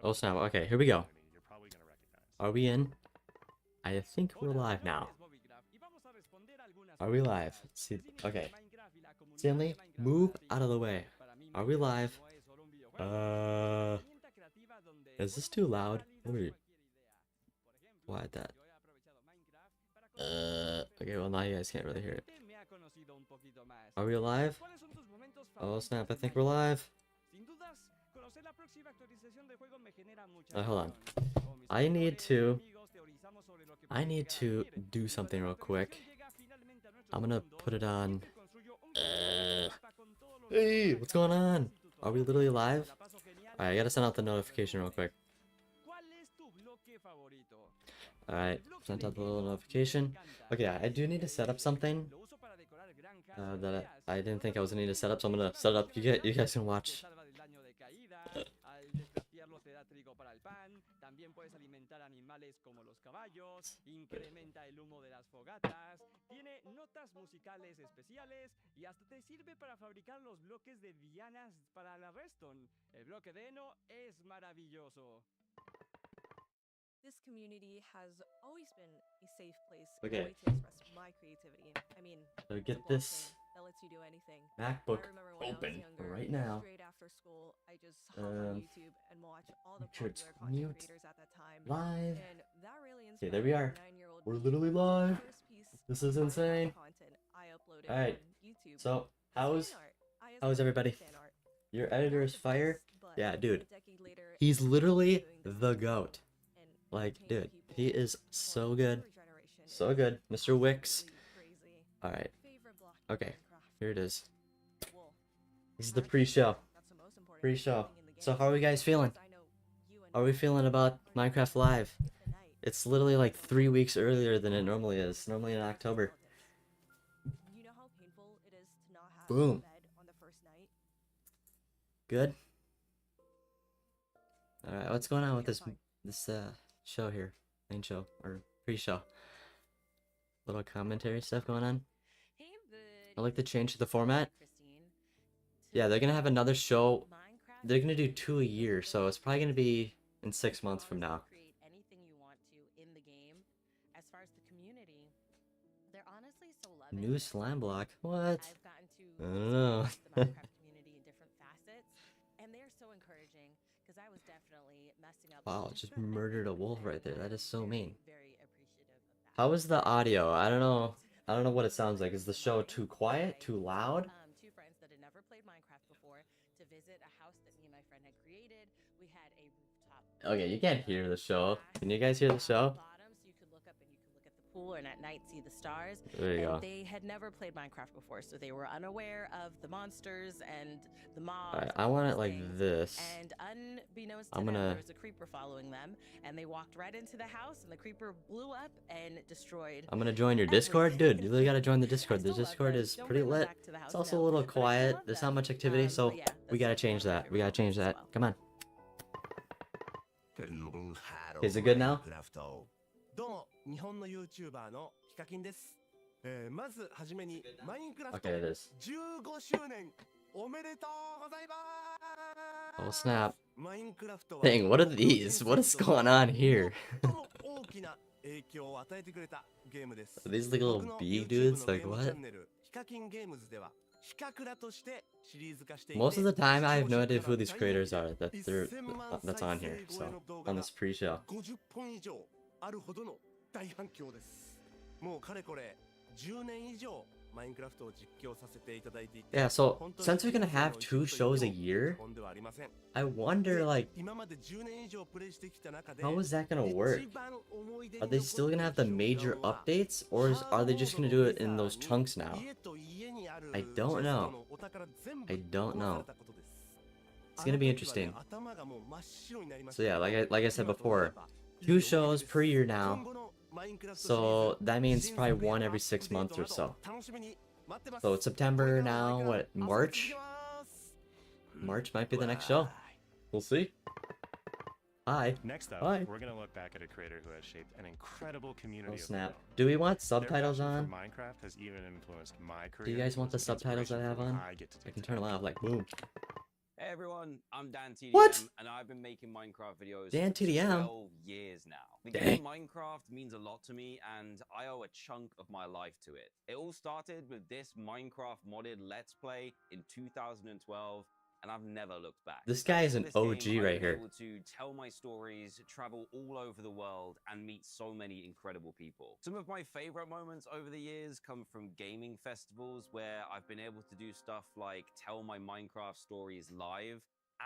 Oh snap, okay, here we go. Are we in? I think we're live now. Are we live? See, okay. Stanley, move out of the way. Are we live? Is this too loud? Let me quiet that. Okay, well now you guys can't really hear it. Are we live? Oh snap, I think we're live. Hold on. I need to do something real quick. I'm gonna put it on. Hey, what's going on? Are we literally live? Alright, I gotta send out the notification real quick. Alright, sent out the little notification. Okay, I do need to set up something that I didn't think I was gonna need to set up, so I'm gonna set it up. You guys can watch. This community has always been a safe place Okay. for me to express my creativity. I mean, So it's get a this blockchain that lets you do anything. MacBook I remember when I was open younger, right now. straight after school, I just hop on YouTube and watch all the Make sure it's popular content mute. creators at that time. Live. And that really Okay, inspired there we are. 9-year-old We're me. literally live. The first piece This is of insane. content I uploaded Alright, on YouTube so was fan art. I how's everybody? fan art. Your editor is fire? But Yeah, dude. a decade later, He's I'm literally doing the this GOAT. and Like, entertaining dude, people he is for so good. every generation So is good. Mr. Wicks. absolutely crazy. Alright, Favorite block okay. Minecraft. Here it is. Wool. This is the Honestly, pre-show. that's the most important Pre-show. thing in the So game, how are we guys feeling? because I know you and How are we I feeling about are Minecraft gonna Live? hit the night. It's literally like 3 weeks earlier than it normally is. Normally in October. You know how painful it is to not have Boom. a bed on the first night? Good. Alright, what's going on with this show here? Main show or pre-show? Little commentary stuff going on. Hey, I like to change the format. Christine. Yeah, they're gonna have another show. Minecraft. They're gonna do 2 a year, so it's probably gonna be in 6 months from now. Create anything you want to in the game. As far as the community, they're honestly so loving. New slime block. What? I've gotten to I don't know. experience the Minecraft community in different facets, and they're so encouraging because I was definitely messing up. Wow, just murdered a wolf right there. That is so mean. Very appreciative of that. How is the audio? I don't know. I don't know what it sounds like. Is the show too quiet? Too loud? Two friends that had never played Minecraft before to visit a house that me and my friend had created. We had a rooftop. Okay, you can't hear the show. Can you guys hear the show? Bottom, so you could look up and you could look at the pool, and at night see the stars. There you And go. they had never played Minecraft before, so they were unaware of the monsters and the mobs. Alright, and I all want it those like things. this. And unbeknownst to I'm them, gonna- there was a creeper following them, and they walked right into the house, and the creeper blew up and destroyed. I'm gonna join your Discord? Dude, you really gotta join the Discord. The Discord is pretty lit. It's also a little quiet. There's not much activity, so we gotta change that. We gotta change that. Come on. Is it good now? どうも日本の YouTuber のヒカキンです。まずはじめにマインクラフト Okay, it is. 15周年おめでとうございます。 Oh snap. マインクラフトは Dang, what are these? What is going on here? 最も大きな影響を与えてくれたゲームです。 Are these like little 僕の bee YouTube dudes? の Like ゲーム what? チャンネルヒカキンゲームズではヒカクラとしてシリーズ化していて Most of the time, I have no idea who these creators are that's on here. So on this pre-show. 50本以上あるほどの大反響です。もうかれこれ10年以上マインクラフトを実況させていただいていて Yeah, so since we're gonna have 2 shows a year, I wonder like 今まで10年以上プレイしてきた中で how is that gonna work? 一番思い出に Are they still gonna have the major 残っている瞬間 updates, は or are they just gonna do it in those chunks now? 家と家にある I don't know. チェストのお宝全部 I don't 壊さ know. れたことです。 It's gonna be あの時はね interesting. 頭がもう真っ白になりまし So た。 yeah, like I said 今と before, 思えば 2 shows per year 今 now. 後のマインクラフト So that means シリーズ probably 新作や one every アップ 6 months デー or トな so. ど楽しみに待ってます So it's September now. What, March? 遊びに March might be the next show. We'll see. Hi. Next up, Hi. we're going to look back at a creator who has shaped an incredible community Oh of snap. their own. Do we want Their subtitles passion for on? Minecraft has even influenced my career. Do you guys want the It's an subtitles I inspiration have for what on? I get to do I can turn them today. off like boom. Hey everyone, I'm Dan TDM, What? and I've been making Minecraft videos Dan for TDM? 12 years now. The Dang. game Minecraft means a lot to me, and I owe a chunk of my life to it. It all started with this Minecraft modded Let's Play in 2012, and I've never looked back. This guy is an Thanks to this OG game, I've right been here. able to tell my stories, travel all over the world, and meet so many incredible people. Some of my favorite moments over the years come from gaming festivals where I've been able to do stuff like tell my Minecraft stories live,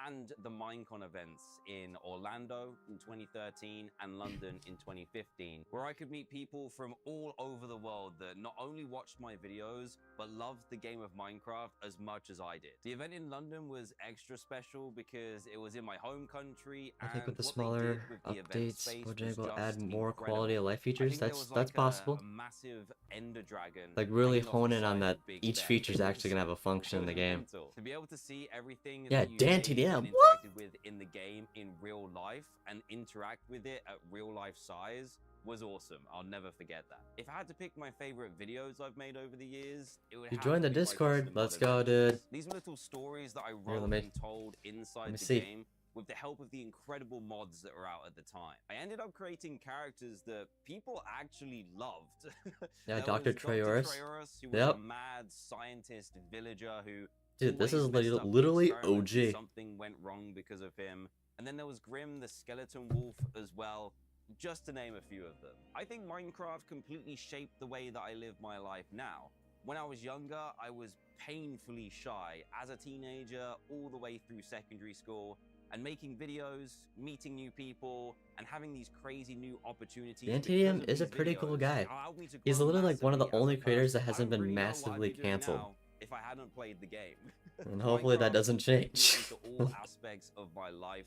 and the Minecon events in Orlando in 2013 and London in 2015, where I could meet people from all over the world that not only watched my videos, but loved the game of Minecraft as much as I did. The event in London was extra special because it was in my home country, I think with the what they smaller did with the event updates, space Mojang was will just add more incredible. quality of life I features. think there That's was like possible. a massive ender dragon Like really hanging off the hone in side on of that Big each Ben. feature is It actually gonna have a was function in the game. mental. To be able to see everything Yeah, that you Dan made TDM, and what? interacted with in the game in real life and interact with it at real life size was awesome. I'll never forget that. If I had to pick my favorite videos I've made over the years, it would You have joined to the be my Discord. custom Let's modded go, videos. dude. These were little stories that I Here, wrote let me and told inside the see. game with the help of the incredible mods that were out at the time. I ended up creating characters that people actually loved. Yeah, There Dr. was Trayaurus. who was Yep. a mad scientist villager who Dude, this always is messed up the literally experiments and OG. something went wrong because of him. And then there was Grim the Skeleton Wolf as well, just to name a few of them. I think Minecraft completely shaped the way that I live my life now. When I was younger, I was painfully shy as a teenager all the way through secondary school, and making videos, meeting new people, and having these crazy new opportunities. Dan because TDM of is a these pretty cool videos guy. allowed me to He's grow literally like one of the massively as only a creators that person. I hasn't don't been really know what I'd massively be doing canceled. now if I hadn't played the game. And hopefully that Minecraft doesn't has taken me change. into all aspects of my life,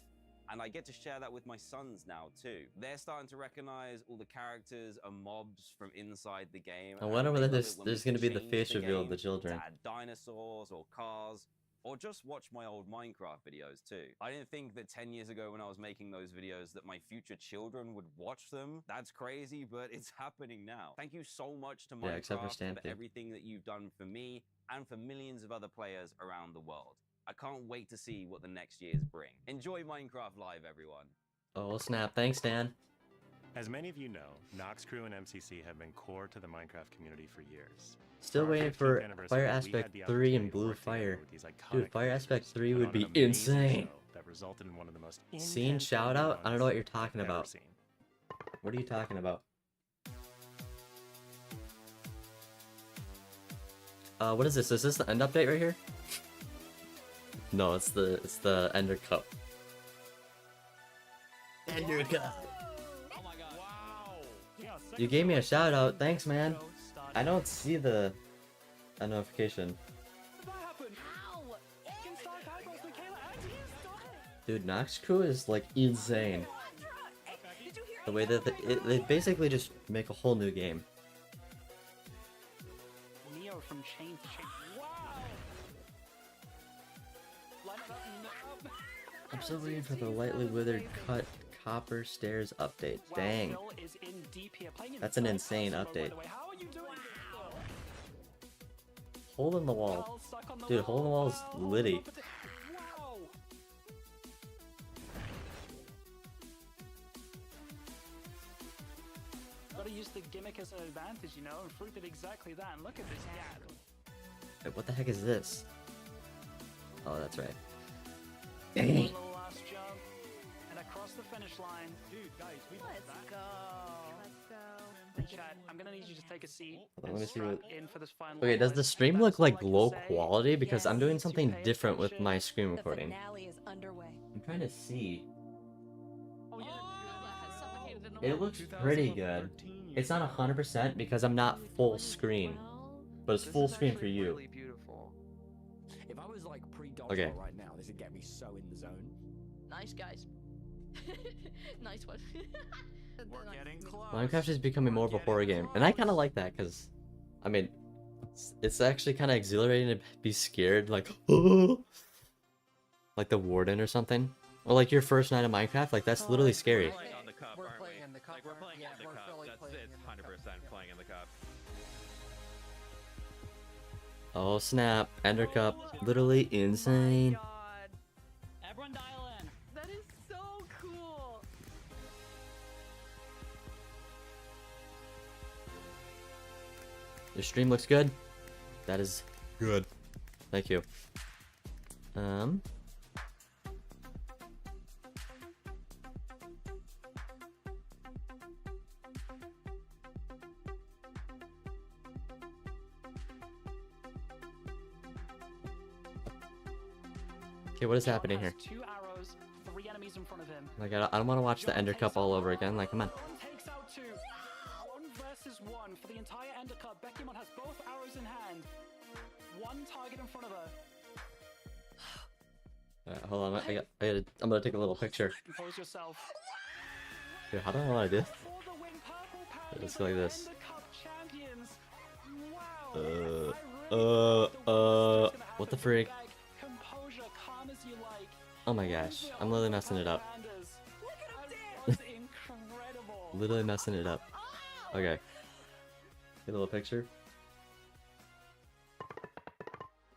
and I get to share that with my sons now too. They're starting to recognize all the characters and mobs from inside the game. I and wonder they whether love it when we there's gonna can be the change face reveal of the game children. to add dinosaurs or cars, or just watch my old Minecraft videos too. I didn't think that 10 years ago when I was making those videos that my future children would watch them. That's crazy, but it's happening now. Thank you so much to Yeah, except for Minecraft Stamp for Kid. everything that you've done for me and for millions of other players around the world. I can't wait to see what the next years bring. Enjoy Minecraft Live, everyone. Oh snap! Thanks, Dan. As many of you know, Nox Crew and MCC have been core to the Minecraft community for years. Still our waiting 15th for anniversary, Fire we had Aspect the 3 and opportunity to Blue work together Fire. with these iconic Dude, Fire Aspect creators 3 to would put be on an amazing insane. show that resulted in one of the most Scene intense shout gaming out? I don't know what you're moments talking I've ever about. seen. What are you talking about? What is this? Is this the end update right here? No, it's the Ender Cup. Ender Cup. Oh my god. Wow. You gave me a shout out. Thanks, man. I don't see a notification. Dude, Nox Crew is like insane. The way that they basically just make a whole new game. Neo from Chain to Chain. Wow! Line it up. I'm still waiting for the lightly withered cut copper stairs update. Wow, Dang. Phil is in deep here, playing in That's an third insane person mode, by update. the way. How are you doing this? Hole in the wall. Well, stuck on the Dude, hole in the wall is Wow, litty. Wow! Gotta use the gimmick as an advantage, you know, and Fruit did exactly that. And look at this gap. Wait, what the heck is this? Oh, that's right. One Dang. little last jump, and across the finish line. Dude, guys, we Let's go. Let's go. Chat, I'm gonna need you to take a seat. Hold on, and let me see strap what- in for this final Okay, does one. the stream That's look all I like can low say. quality? Because I'm doing Yes. something Pay different with attention. my stream The recording. finale is underway. I'm trying to see. Oh, yeah. It looks pretty good. It's not 100% because I'm not full screen, but it's full screen for you. Really beautiful. If I was like pre-Dodgeball Okay. right now, this would get me so in the zone. Nice guys. Nice one. We're getting close. Minecraft is becoming more of a horror game, and I kind of like that because, I mean, it's actually kind of exhilarating to be scared, like, like the warden or something, or like your first night of Minecraft. Like that's literally scary. Playing on the cup, We're aren't playing we? in the cup, Like we're aren't- playing yeah, in the we're cup. fully That's playing it's in the 100% playing in the cup. Oh snap! Ender Cup, literally insane. Your stream looks good. That is good. Thank you. Okay, what is happening here? 2 arrows, 3 enemies in front of him. Like, I don't want to watch the Ender Cup all over again. Like, come on. Takes out 2. 1 versus 1 for the entire Ender Cup. Pickyman has both arrows in hand. 1 target in front of her. Alright, hold on. I'm gonna take a little picture. Compose yourself. Dude, how do I want to do this? For the win, Purple Panda Let's go like this. Ender Cup champions. What the freak? Composure, calm as you like. Oh my gosh, I'm literally messing it up. Incredible. Literally messing it up. Okay. Get a little picture.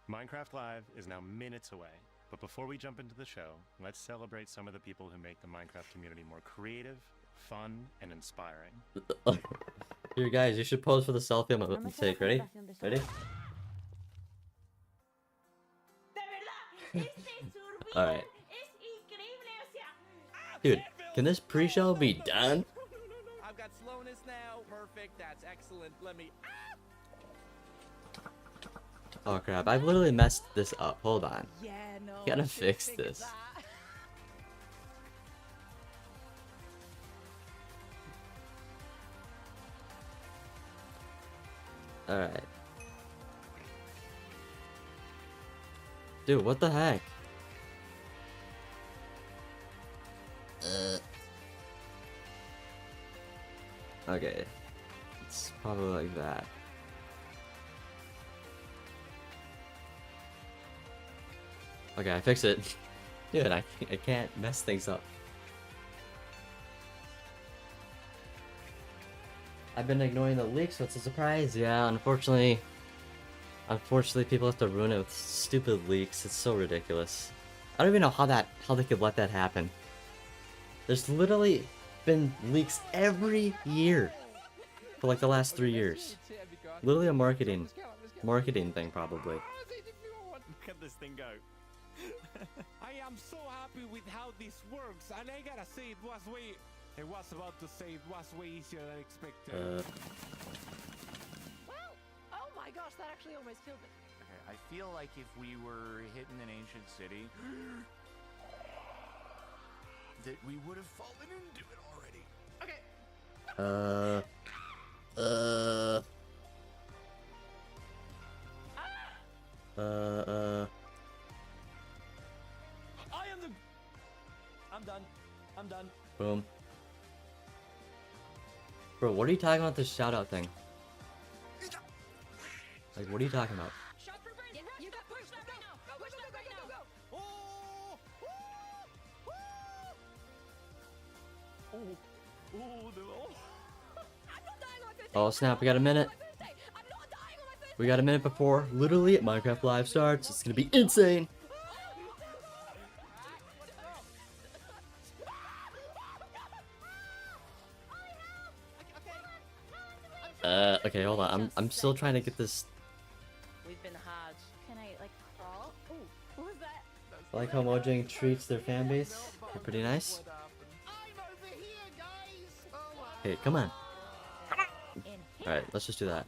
Minecraft Live is now minutes away, but before we jump into the show, let's celebrate some of the people who make the Minecraft community more creative, fun, and inspiring. Here, guys, you should pose for the selfie I'm gonna take. Ready? Ready? Alright. Dude, can this pre-show be done? I've got slowness now. Perfect. That's excellent. Let me. Oh crap, I've literally messed this up. Hold on. Yeah, no. Gotta fix this. Alright. Dude, what the heck? Okay. It's probably like that. Okay, I fixed it. Dude, I can't mess things up. I've been ignoring the leaks, so it's a surprise. Yeah, unfortunately, people have to ruin it with stupid leaks. It's so ridiculous. I don't even know how they could let that happen. There's literally been leaks every year for like the last 3 years. Literally a marketing thing, probably. Look at this thing go. I am so happy with how this works, and I gotta say it was about to say it was way easier than expected. Well, oh my gosh, that actually almost killed me. Okay, I feel like if we were hitting an ancient city, that we would have fallen into it already. Okay. I'm done. Boom. Bro, what are you talking about this shout out thing? Like, what are you talking about? Shot for Brandon. Yeah, you got push that right now. Go, push that right now. Oh snap, we got a minute. We got a minute before literally Minecraft Live starts. It's gonna be insane. Okay, hold on. I'm still trying to get this. We've been hard. Can I, like, crawl? Ooh, what was that? I like how Mojang treats their fan base. They're pretty nice. Hey, come on. Alright, let's just do that.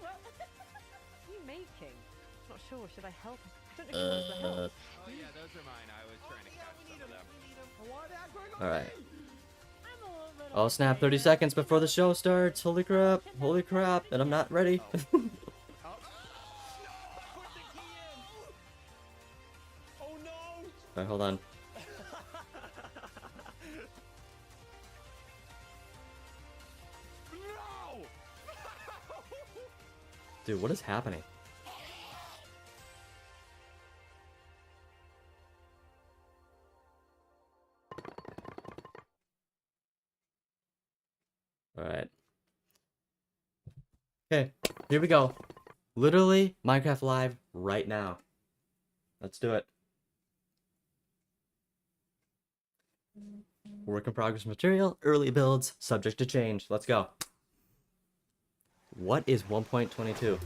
What are you making? Not sure. Should I help? I don't know if it's help. Oh yeah, those are mine. I was trying to catch some of them. Alright. Oh snap, 30 seconds before the show starts. Holy crap. Holy crap. And I'm not ready. Alright, hold on. Dude, what is happening? Alright. Okay, here we go. Literally, Minecraft Live right now. Let's do it. Work in progress material, early builds, subject to change. Let's go. What is 1.22?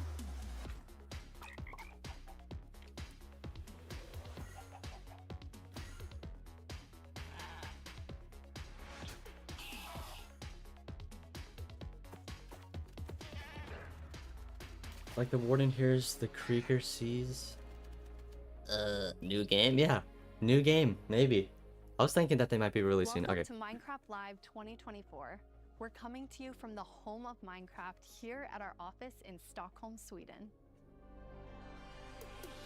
Like the warden hears the creaker sees. New game? Yeah, new game, maybe. I was thinking that they might be releasing. Welcome Okay. to Minecraft Live 2024. We're coming to you from the home of Minecraft here at our office in Stockholm, Sweden.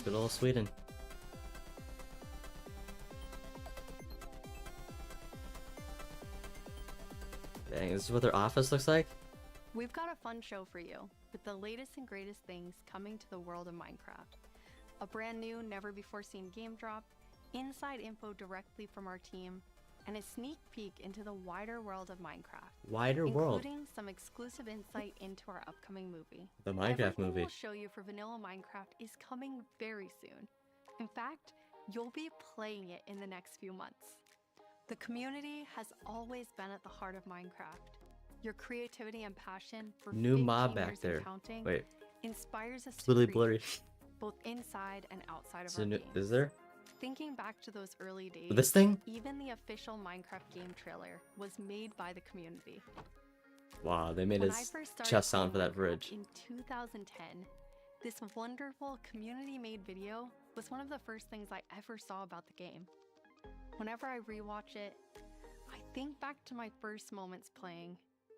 Good old Sweden. Dang, this is what their office looks like? We've got a fun show for you with the latest and greatest things coming to the world of Minecraft. A brand new, never before seen game drop, inside info directly from our team, and a sneak peek into the wider world of Minecraft. Wider world. Including some exclusive insight into our upcoming movie. The Minecraft Everything movie. we'll show you for vanilla Minecraft is coming very soon. In fact, you'll be playing it in the next few months. The community has always been at the heart of Minecraft. Your creativity and passion for New 15 mob back years there. and counting Wait, inspires us it's to literally create, blurry. both inside and outside of So our new, games. is there? Thinking back to those early days, This thing? even the official Minecraft game trailer was made by the community. Wow, they made When I his first started chest sound for playing that bridge. Minecraft in 2010, this wonderful community-made video was one of the first things I ever saw about the game. Whenever I rewatch it, I think back to my first moments playing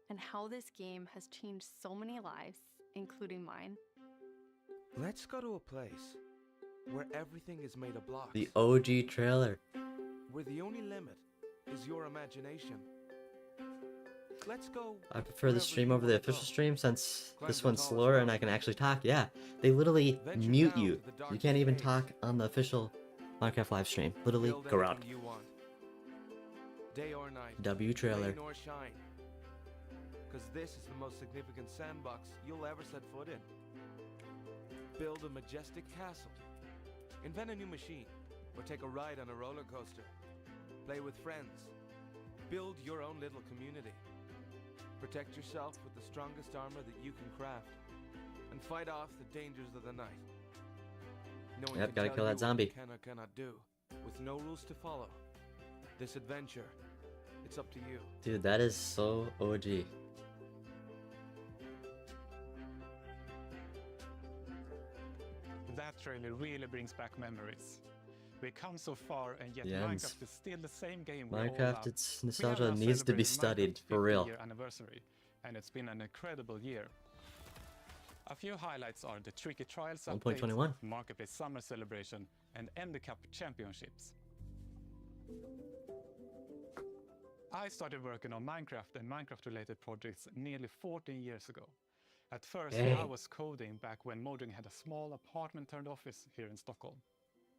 and how this game has changed so many lives, including mine. Let's go to a place where everything is made of blocks. The OG trailer. Where the only limit is your imagination. Let's go. I prefer the stream over the official stream since Climb this the one's tallest slower and mountain. I can actually talk. Yeah, they literally Venture mute down you. to the You darkest can't even caves. talk on the official Minecraft live stream. Literally, Build go around. anything you want. Day or night. W trailer. Rain or shine. Because this is the most significant sandbox you'll ever set foot in. Build a majestic castle. Invent a new machine. Or take a ride on a roller coaster. Play with friends. Build your own little community. Protect yourself with the strongest armor that you can craft. And fight off the dangers of the night. No one Yep, can gotta tell kill you that what zombie. you can or cannot do. With no rules to follow. This adventure, it's up to you. Dude, that is so OG. That trailer really brings back memories. We come so far and yet The ends. Minecraft is still the same game we all Minecraft, love. its We nostalgia have now needs to be celebrated studied Minecraft's for real. 50-year anniversary, and it's been an incredible year. A few highlights are the Tricky Trials update, 1.21. Marketplace Summer Celebration, and Ender Cup Championships. I started working on Minecraft and Minecraft-related projects nearly 14 years ago. At first, I Dang. was coding back when Mojang had a small apartment-turned-office here in Stockholm.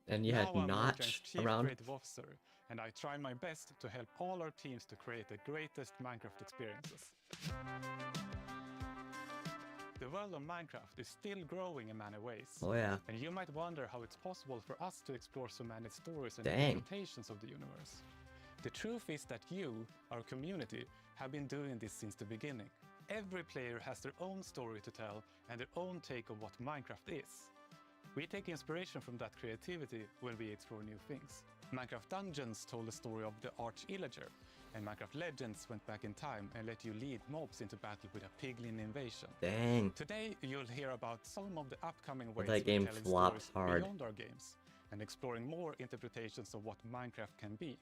And you had Now I'm Notch Mojang's Chief around. Creative Officer, and I try my best to help all our teams to create the greatest Minecraft experiences. The world of Minecraft is still growing in many ways. Oh yeah. And you might wonder how it's possible for us to explore so many stories and Dang. interpretations of the universe. The truth is that you, our community, have been doing this since the beginning. Every player has their own story to tell and their own take of what Minecraft is. We take inspiration from that creativity when we explore new things. Minecraft Dungeons told the story of the Arch-Illager, and Minecraft Legends went back in time and let you lead mobs into battle with a piglin invasion. Dang. Today, you'll hear about some of the upcoming ways That we're game telling flopped stories hard. beyond our games and exploring more interpretations of what Minecraft can be.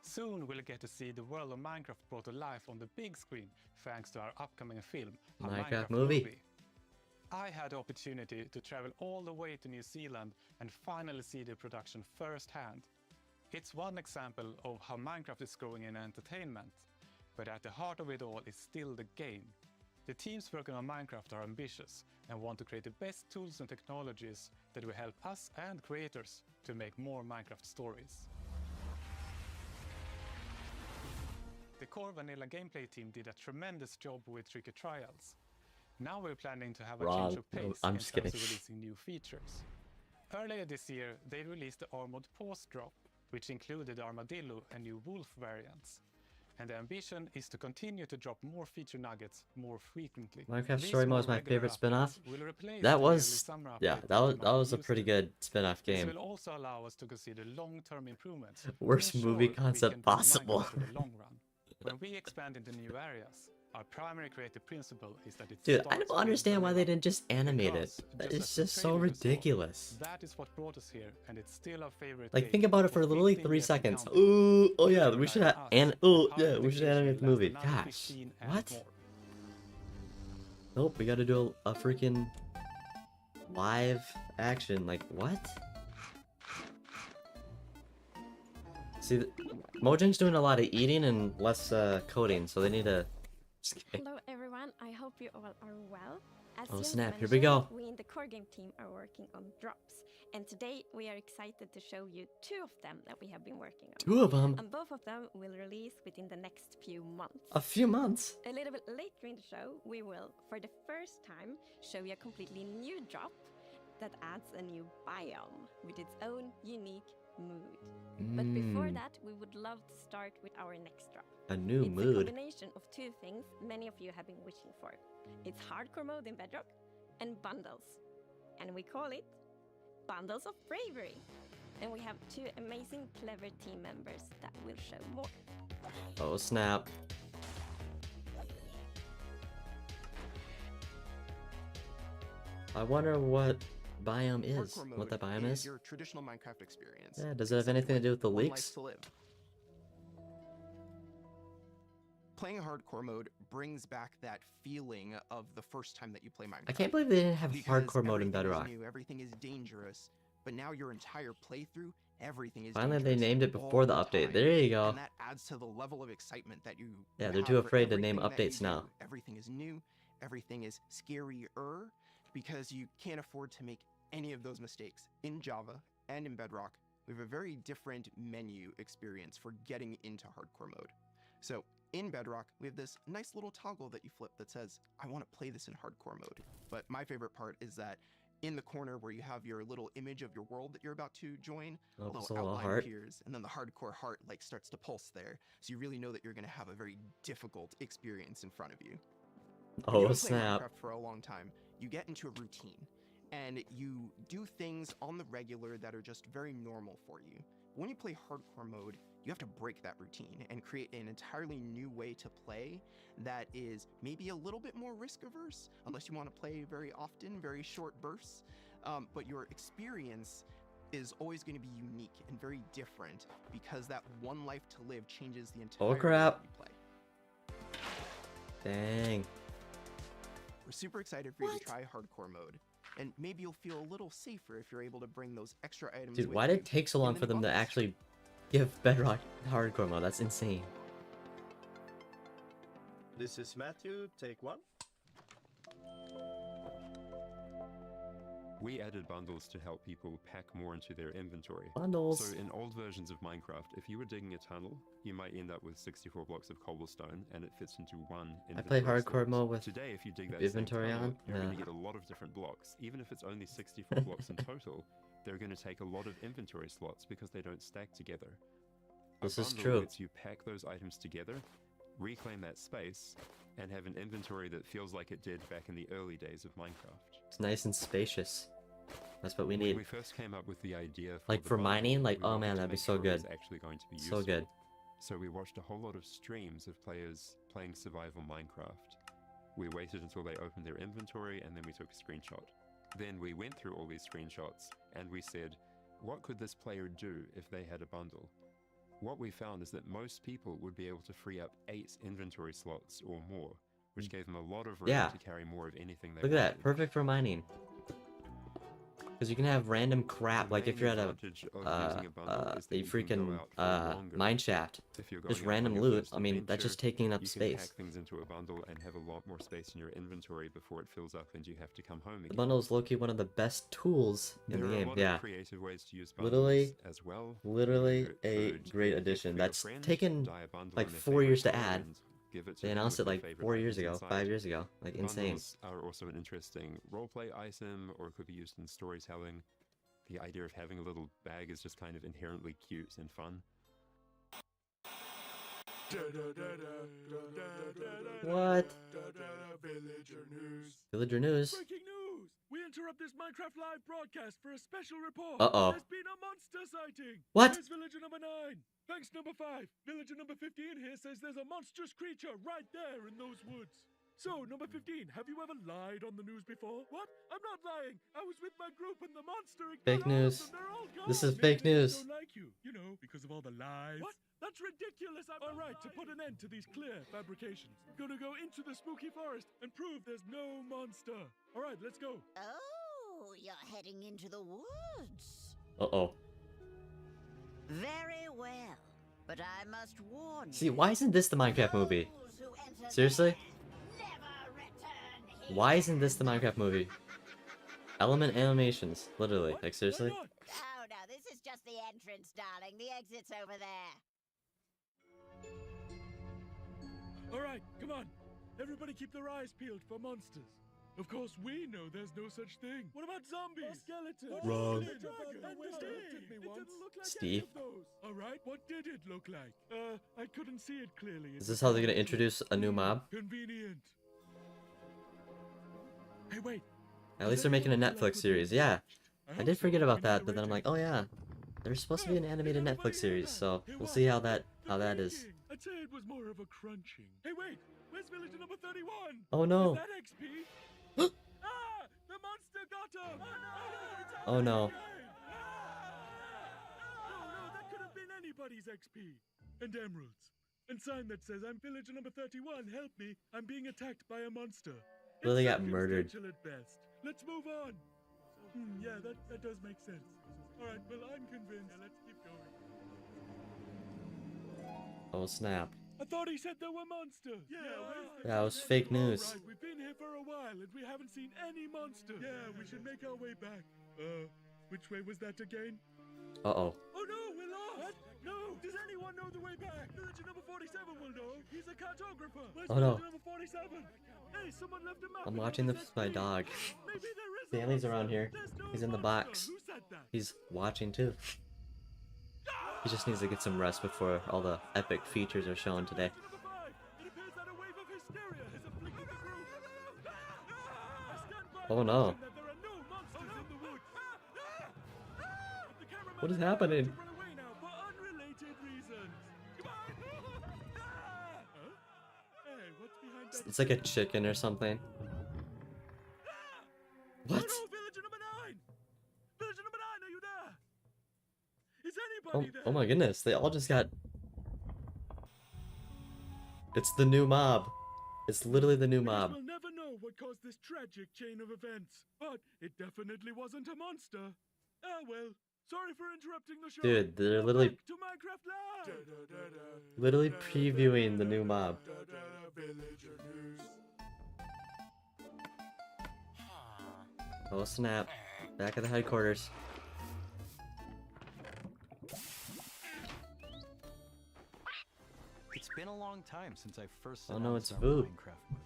Soon we'll get to see the world of Minecraft brought to life on the big screen thanks to our upcoming film, a Minecraft movie. I had the opportunity to travel all the way to New Zealand and finally see the production firsthand. It's one example of how Minecraft is growing in entertainment, but at the heart of it all is still the game. The teams working on Minecraft are ambitious and want to create the best tools and technologies that will help us and creators to make more Minecraft stories. The core vanilla gameplay team did a tremendous job with Tricky Trials. Now we're planning to have a Wrong. change of No, pace I'm in just terms kidding. of releasing new features. Earlier this year, they released the Armored Paws drop, which included Armadillo and new Wolf variants. And the ambition is to continue to drop more feature nuggets more frequently. Minecraft These Story Mode more is my regular favorite spin-off. updates will replace That the was, yearly summer yeah, update that was a used pretty to. good spin-off This game. will also allow us to consider long-term improvements. to Worst ensure movie we concept can build possible. Minecraft for the long run. When we expand into new areas, our primary creative principle is that it Dude, I starts don't with understand why they vanilla. didn't just animate it. Because, That just is as the just so trailer you saw, ridiculous. That is what brought us here, and it's still our favorite Like, game think about it for literally 15 3 years and seconds. counting. Ooh, oh yeah, Players we should like have, us and are oh part yeah, of we should dedication animate the last movie. another Gosh, 15 and what? more. Nope, we gotta do a freaking live action. Like, what? See, Mojang's doing a lot of eating and less coding, so they need to. Just kidding. Hello everyone, I hope you all are well. As Oh, James snap, here we mentioned, go. We in the core game team are working on drops. And today we are excited to show you 2 of them that we have been working on. 2 of them? And both of them will release within the next few months. A few months? A little bit later in the show, we will, for the first time, show you a completely new drop that adds a new biome with its own unique mood. But before that, we would love to start with our next drop. A new It's a mood. combination of 2 things many of you have been wishing for. It's hardcore mode in Bedrock and bundles. And we call it Bundles of Bravery. And we have 2 amazing, clever team members that will show more. Oh snap. I wonder what biome is. Hardcore What mode that biome is? your traditional Minecraft experience. Yeah, does it have anything to do with the One life leaks? to live. Playing hardcore mode brings back that feeling of the first time that you play Minecraft. I can't believe they didn't have Because hardcore mode in everything is Bedrock. new, everything is dangerous, but now your entire playthrough, everything is Finally, they dangerous named it all before the the update. time. There you go. And that adds to the level of excitement that you Yeah, you they're have too for afraid to name everything that you updates now. do. Everything is new, everything is scarier, because you can't afford to make any of those mistakes. In Java and in Bedrock, we have a very different menu experience for getting into hardcore mode. So in Bedrock, we have this nice little toggle that you flip that says, I want to play this in hardcore mode. But my favorite part is that in the corner where you have your little image of your world that you're about to join, Oh, a it's little a little outline heart. appears, and then the hardcore heart like starts to pulse there. So you really know that you're going to have a very difficult experience in front of you. When Oh you've been playing snap. Minecraft for a long time, you get into a routine, and you do things on the regular that are just very normal for you. But when you play hardcore mode, you have to break that routine and create an entirely new way to play that is maybe a little bit more risk averse, unless you want to play very often, very short bursts. But your experience is always going to be unique and very different because that one life to live changes the entire Oh way crap. that you play. Dang. We're super excited for you to try hardcore mode, and maybe you'll feel a little safer if you're able to bring those extra items Dude, with why did you it take so in long the for new them to bundles. actually give Bedrock hardcore mode? That's insane. This is Matthew, take 1. We added bundles to help people pack more into their inventory. Bundles. So in old versions of Minecraft, if you were digging a tunnel, you might end up with 64 blocks of cobblestone, and it fits into one I play inventory hardcore slot. mode with Today, if you dig that inventory same tunnel, on. you're going Yeah. to get a lot of different blocks. Even if it's only 64 blocks in total, they're going to take a lot of inventory slots because they don't stack together. This a is bundle true. lets you pack those items together, reclaim that space, and have an inventory that feels like it did back in the early days of Minecraft. It's nice and spacious. That's what we When need. we first came up with the idea Like the for bundle, mining, like we oh wanted man, to that'd be make so sure it good. was actually going to be So useful. good. So we watched a whole lot of streams of players playing survival Minecraft. We waited until they opened their inventory and then we took a screenshot. Then we went through all these screenshots and we said, what could this player do if they had a bundle? What we found is that most people would be able to free up 8 inventory slots or more, which gave them a lot of room Yeah. to carry more of anything they Look at that, wanted. perfect for mining. Because you can have random crap, like if you're at a advantage of using a bundle is that a you can go freaking out for longer. mine shaft, If you're just going out on random your loot. first I mean, that's just adventure, taking up you space. can pack things into a bundle and have a lot more space in your inventory before it fills up and you have to come home The again. bundle is low-key one of the best tools in There the are a game. lot Yeah, of creative ways to use bundles literally, as well. literally You a could great pick addition. for your That's friend, taken dye a bundle like in their 4 years to favorite add. colour and give it to They them announced with it your like favorite 4 years items ago, inside. 5 years ago. Like insane. Bundles are also an interesting roleplay item, or it could be used in storytelling. The idea of having a little bag is just kind of inherently cute and fun. What? Villager news. Villager news. Breaking news! We interrupt this Minecraft live broadcast for a special report. Uh-oh. There's been a monster sighting. What? Here's villager number 9. Thanks number 5. Villager number 15 here says there's a monstrous creature right there in those woods. So, number 15, have you ever lied on the news before? What? I'm not lying. I was with my group and the monster ignored Fake all of news. them. They're all gone. This is Maybe fake they news. don't like you. You know, because of all the lies. What? That's ridiculous. All right, to put an end to these clear fabrications, I'm gonna go into the spooky forest and prove there's no monster. All right, let's go. Oh, you're heading into the woods. Uh-oh. Very well, but I must warn See, why isn't this the Minecraft movie? Seriously? Why isn't this the Minecraft movie? Element animations, literally. Like, seriously? Oh no, this is just the entrance, darling. The exit's over there. All right, come on. Everybody keep their eyes peeled for monsters. Of course, we know there's no such thing. What about zombies? Skeletons? Wrong. Steve. All right, what did it look like? I couldn't see it clearly. Is this how they're gonna introduce a new mob? Convenient. Hey, wait. At least they're making a Netflix series. Yeah. I did forget about that, but then I'm like, oh yeah. There's supposed to be an animated Netflix series, so we'll see how that is. I'd say it was more of a crunching. Hey, wait. Where's villager number 31? Oh no. Is that XP? Ah! The monster got him! Oh no. No, that could have been anybody's XP. And emeralds. And sign that says, I'm villager number 31, help me, I'm being attacked by a monster. Lily It's got murdered. circumstantial at best. Let's move on. Yeah, that does make sense. Alright, well, I'm convinced. Yeah, let's keep going. Oh snap. I thought he said there were monsters. Yeah, That was fake news. Alright, we've been here for a while and we haven't seen any monsters. Yeah, we should make our way back. Which way was that again? Uh-oh. Oh no, we're lost! What? No! Does anyone know the way back? Villager number 47 will know. He's a cartographer. Where's Oh, no. villager number 47? Hey, someone left a map. I'm with watching all this his with my XP. dog. Maybe there is a Stanley's monster. around here. There's no He's in the monster. box. Who said that? He's watching too. He just needs to get some rest before all the epic features are shown today. Oh no. What is happening? It's like a chicken or something. What? Villager number 9! Villager number 9, are you there? Is Oh, anybody there? oh my goodness, they all just got... It's the new mob. It's literally the new mob. We'll never know what caused this tragic chain of events, but it definitely wasn't a monster. Ah well, sorry for interrupting the show. Dude, they're Now literally... back to Minecraft Live. Literally previewing the new mob. Villager news. Oh snap. Back at the headquarters. It's been a long time since I first Oh no, announced it's our Vu. Minecraft movie.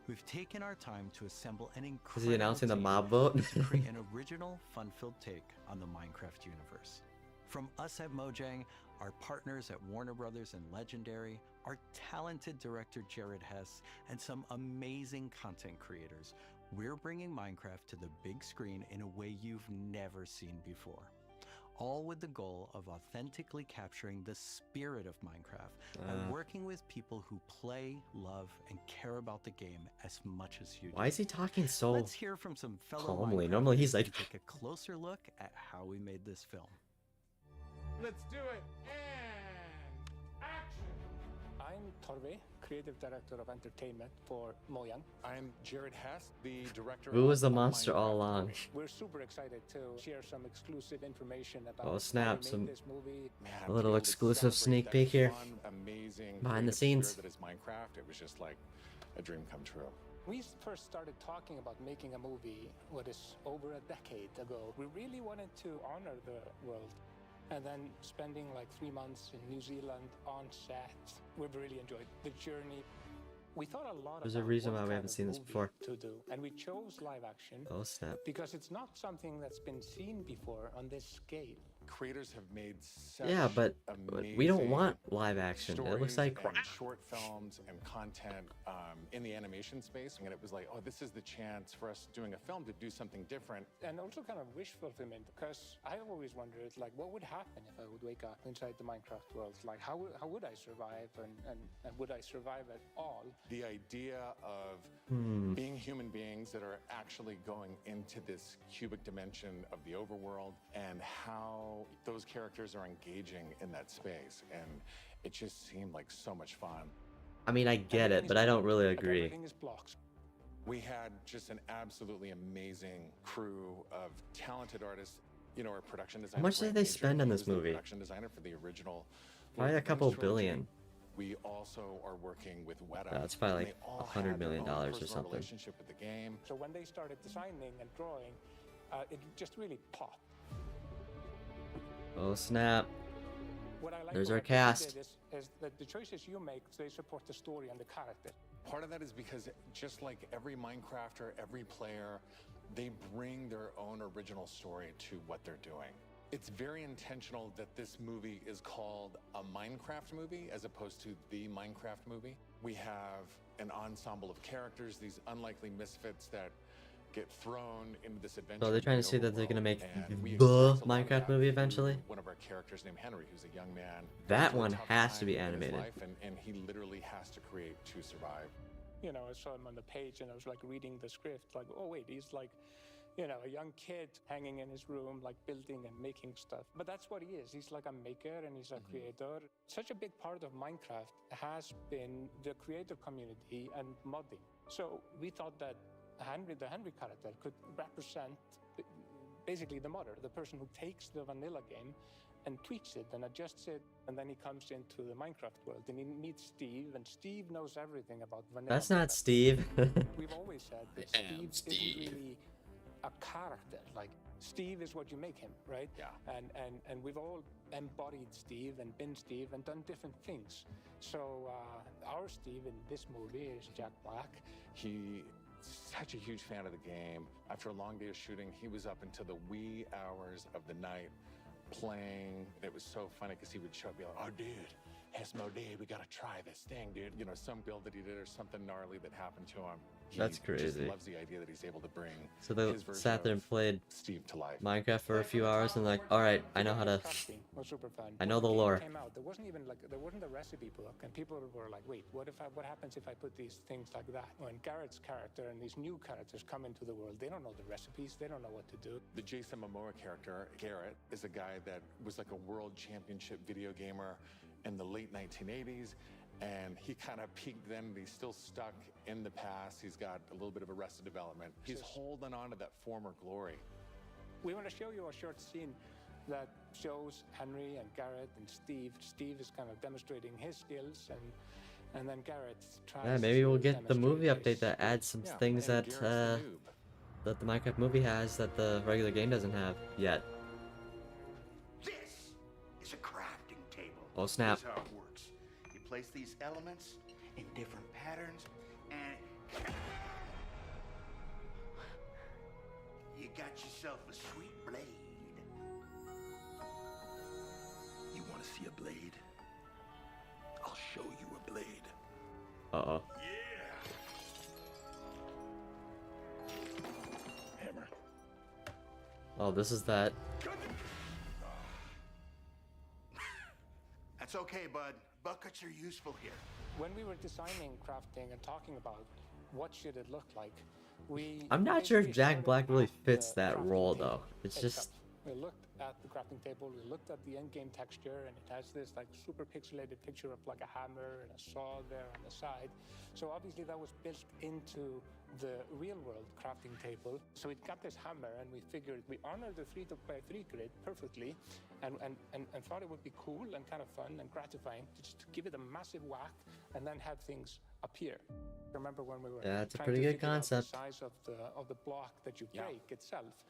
We've taken our time to assemble an incredible Is he announcing the team mob vote? to create an original, fun-filled take on the Minecraft universe. From us at Mojang, our partners at Warner Brothers and Legendary, our talented director Jared Hess, and some amazing content creators, we're bringing Minecraft to the big screen in a way you've never seen before. All with the goal of authentically capturing the spirit of Minecraft and working with people who play, love, and care about the game as much as you do. Why is he talking so Let's hear from some fellow calmly? Minecrafters Normally he's to like... take a closer look at how we made this film. Let's do it. And action. I'm Torbe, creative director of entertainment for Mojang. I'm Jared Hess, the director. Who was the of monster Minecraft. all along? We're super excited to share some exclusive information about Oh how snap, we some made this movie. Man, a to little be able to exclusive celebrate sneak that peek here. fun, amazing, Behind the creative scenes. spirit that is Minecraft. It was just like a dream come true. We first started talking about making a movie, what is over a decade ago. We really wanted to honor the world. And then spending like 3 months in New Zealand on set, we've really enjoyed the journey. We thought a lot There's a about reason what why we kind haven't of seen this movie before. to do, and we chose live action. Oh snap. Because it's not something that's been seen before on this scale. creators have made such Yeah, but we don't want amazing live action. It looks stories like and short films and content in the animation space, and it was like, oh, this is the chance for us doing a film to do something different. And also kind of wish fulfillment, because I always wondered, like, what would happen if I would wake up inside the Minecraft world? Like, how would I survive, and would I survive at all? The idea of being human beings that are actually going into this cubic dimension of the overworld, and how those characters are engaging in that space, and it just seemed like so much fun. I mean, I get it, but I don't really agree. Everything is blocks. We had just an absolutely amazing crew of talented artists. You know, our production designer. How much did they spend on this movie? Production designer for the original. Probably a couple billion. We also are working with Weta. That's probably like $100 million or something. Relationship with the game. So when they started designing and drawing, it just really popped. Oh snap! What I like There's about our what you cast. did is that the choices you make, they support the story and the character. Part of that is because just like every Minecrafter, every player, they bring their own original story to what they're doing. It's very intentional that this movie is called a Minecraft movie as opposed to the Minecraft movie. We have an ensemble of characters, these unlikely misfits that get thrown into this adventure. So they're trying to say that they're gonna make And we the experience a lot of Minecraft that movie through eventually. One of our characters named Henry, who's a young man. That going through a one tough has to be time in his animated. life, and he literally has to create to survive. You know, I saw him on the page and I was like reading the script, like, oh wait, he's like, you know, a young kid hanging in his room, like building and making stuff. But that's what he is. He's like a maker and he's a creator. Such a big part of Minecraft has been the creator community and modding. So we thought that the Henry character could represent basically the modder, the person who takes the vanilla game and tweaks it and adjusts it, and then he comes into the Minecraft world and he meets Steve, and Steve knows everything about vanilla. That's not Steve. We've always said that Steve isn't really a character. Like, Steve is what you make him, right? Yeah. And we've all embodied Steve and been Steve and done different things. So our Steve in this movie is Jack Black. He's such a huge fan of the game. After a long day of shooting, he was up until the wee hours of the night playing. It was so funny because he would show up and be like, oh, dude, it's my day. We got to try this thing, dude. You know, some build that he did or something gnarly that happened to him. That's He crazy. just loves the idea that he's able to bring So they his version sat there and of played Steve to life. Minecraft for a few hours and like, all right, I know how to. Was super fun. I know When the game lore. Came out, there wasn't a recipe book, and people were like, "Wait, what happens if I put these things like that?" When Garrett's character and these new characters come into the world, they don't know the recipes, they don't know what to do. The Jason Momoa character, Garrett, is a guy that was like a world championship video gamer in the late 1980s. And he kind of peaked then, and he's still stuck in the past. He's got a little bit of arrested development. He's holding on to that former glory. We want to show you a short scene that shows Henry and Garrett and Steve. Steve is kind of demonstrating his skills, and then Garrett tries. Yeah, maybe we'll to get the movie demonstrate update that adds some Yeah, things and that Garrett's the noob. that the Minecraft movie has that the regular game doesn't have yet. This is a crafting table. Oh, snap. Here's how it works. You place these elements in different patterns, and you got yourself a sweet blade. You want to see a blade? I'll show you a blade. Uh-oh. Hammer. Oh, this is that. That's okay, bud. Buckets are useful here. When we were designing crafting and talking about what should it look like, we I'm not sure if basically Jack started Black really at fits the that crafting role table though. It's itself. just We looked at the crafting table, we looked at the end-game texture, and it has this like super pixelated picture of like a hammer and a saw there on the side. So obviously that was built into the real-world crafting table. So it got this hammer, and we figured we honored the 3x3 grid perfectly, and thought it would be cool and kind of fun and gratifying to just give it a massive whack and then have things appear. Remember when we were Yeah, it's a trying pretty to good figure out concept. the size of the block that you break itself.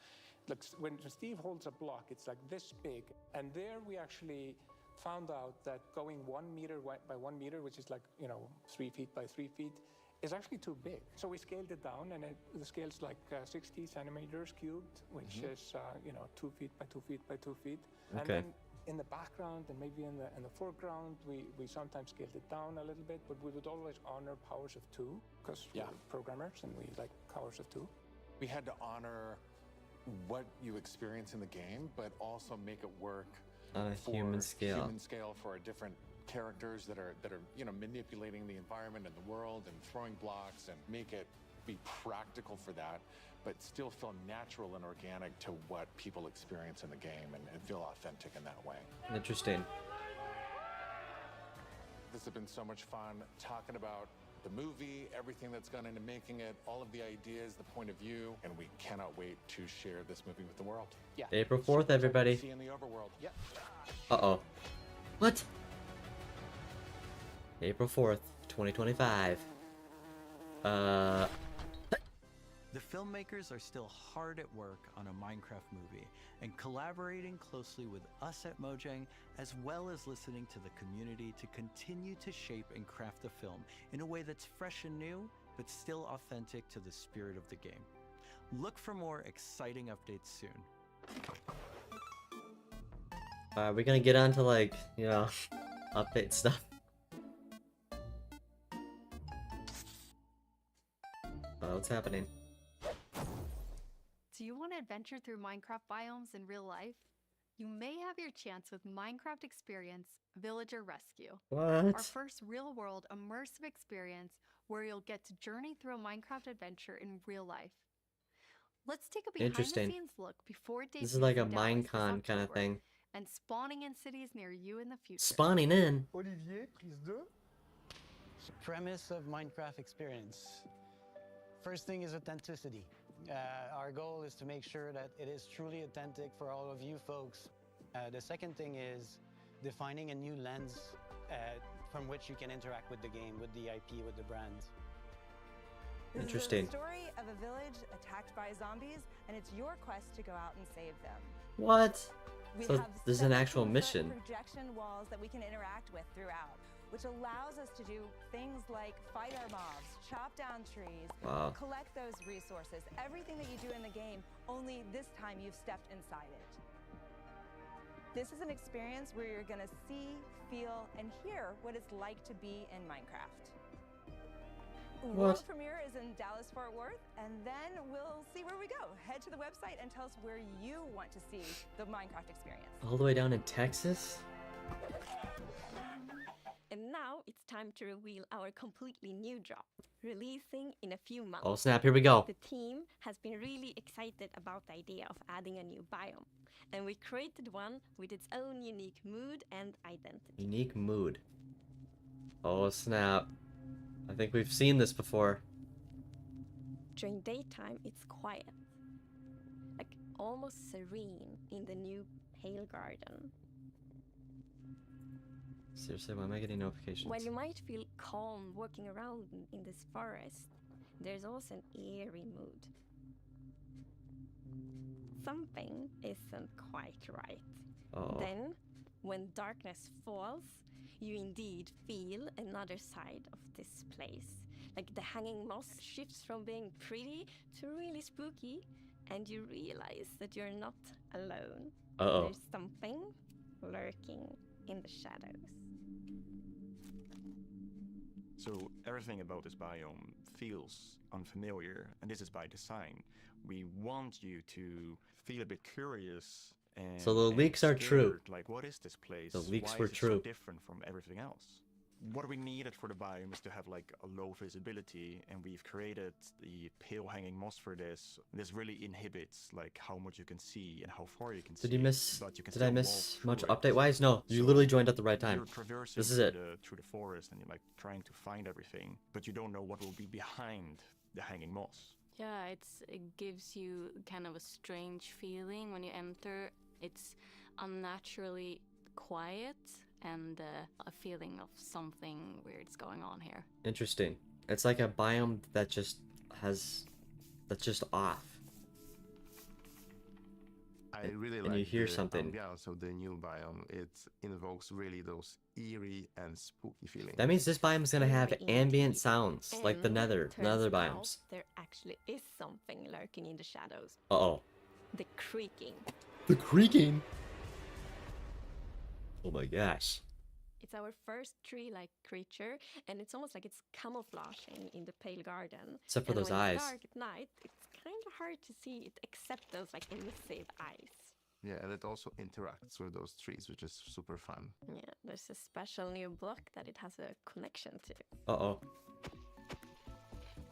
Like when Steve holds a block, it's like this big. And there we actually found out that going 1 meter by 1 meter, which is like, 3 feet by 3 feet, is actually too big. So we scaled it down, and the scale's like 60 centimeters cubed, which is 2 feet by 2 feet by 2 feet. And Okay. then in the background and maybe in the foreground, we sometimes scaled it down a little bit, but we would always honor powers of 2 because we're programmers and we like powers of 2. We had to honor what you experience in the game, but also make it work On a for human scale. Human scale for different characters that are manipulating the environment and the world and throwing blocks, and make it be practical for that, but still feel natural and organic to what people experience in the game, and feel authentic in that way. Interesting. This has been so much fun talking about the movie, everything that's gone into making it, all of the ideas, the point of view, and we cannot wait to share this movie with the world. Yeah. April 4th, everybody. See you in the overworld. Yeah. Uh-oh. What? April 4th, 2025. The filmmakers are still hard at work on a Minecraft movie and collaborating closely with us at Mojang, as well as listening to the community to continue to shape and craft the film in a way that's fresh and new, but still authentic to the spirit of the game. Look for more exciting updates soon. We're gonna get on to, like, update stuff. What's happening? Do you want to adventure through Minecraft biomes in real life? You may have your chance with Minecraft Experience Villager Rescue. What? Our first real-world immersive experience where you'll get to journey through a Minecraft adventure in real life. Let's take a Interesting. behind-the-scenes look before it This is like a debuts in Dallas this Minecon kind of October, thing. and spawning in cities near you in the future. Spawning in? Olivier, prise 2. Premise of Minecraft Experience. First thing is authenticity. Our goal is to make sure that it is truly authentic for all of you folks. The second thing is defining a new lens from which you can interact with the game, with the IP, with the brand. Interesting. This is the story of a village attacked by zombies, and it's your quest to go out and save them. What? We So have this is an 17-foot actual mission. projection walls that we can interact with throughout, which allows us to do things like fight our mobs, chop down trees, Wow. collect those resources, everything that you do in the game, only this time you've stepped inside it. This is an experience where you're gonna see, feel, and hear what it's like to be in Minecraft. World premiere is in Dallas-Fort Worth, and then we'll see where we go. Head to the website and tell us where you want to see the Minecraft experience. All the way down in Texas? And now it's time to reveal our completely new drop, releasing in a few months. Oh snap, here we go. The team has been really excited about the idea of adding a new biome, and we created one with its own unique mood and identity. Unique mood. Oh snap. I think we've seen this before. During daytime, it's quiet, like almost serene in the new pale garden. Seriously, why am I getting notifications? While you might feel calm walking around in this forest, there's also an eerie mood. Something isn't quite right. Oh. Then, when darkness falls, you indeed feel another side of this place. Like the hanging moss shifts from being pretty to really spooky, and you realize that you're not alone. Uh-oh. There's something lurking in the shadows. So everything about this biome feels unfamiliar, and this is by design. We want you to feel a bit curious and So the leaks are true. scared, like, what is this place? The leaks Why were is it true. so different from everything else? What we needed for the biome is to have like a low visibility, and we've created the pale hanging moss for this. This really inhibits like how much you can see and how far you can see. Did you miss? But you can Did I still miss walk much through it. update wise? No, you literally joined at the right time. You're traversing This is through it. through the forest, and you're like trying to find everything, but you don't know what will be behind the hanging moss. Yeah, it gives you kind of a strange feeling when you enter. It's unnaturally quiet and a feeling of something weird's going on here. Interesting. It's like a biome that that's just off. I really and like you hear the something. ambiance of the new biome. It invokes really those eerie and spooky feelings. That means this biome's gonna have Very ambient indeed. sounds, like the And nether turns out biomes. there actually is something lurking in the shadows. Uh-oh. The creaking. The creaking? Oh my gosh. It's our first tree-like creature, and it's almost like it's camouflaging in the pale garden. Except for and those when eyes. It's dark at night, it's kind of hard to see it, except those like elusive eyes. Yeah, and it also interacts with those trees, which is super fun. Yeah, there's a special new block that it has a connection to. Uh-oh.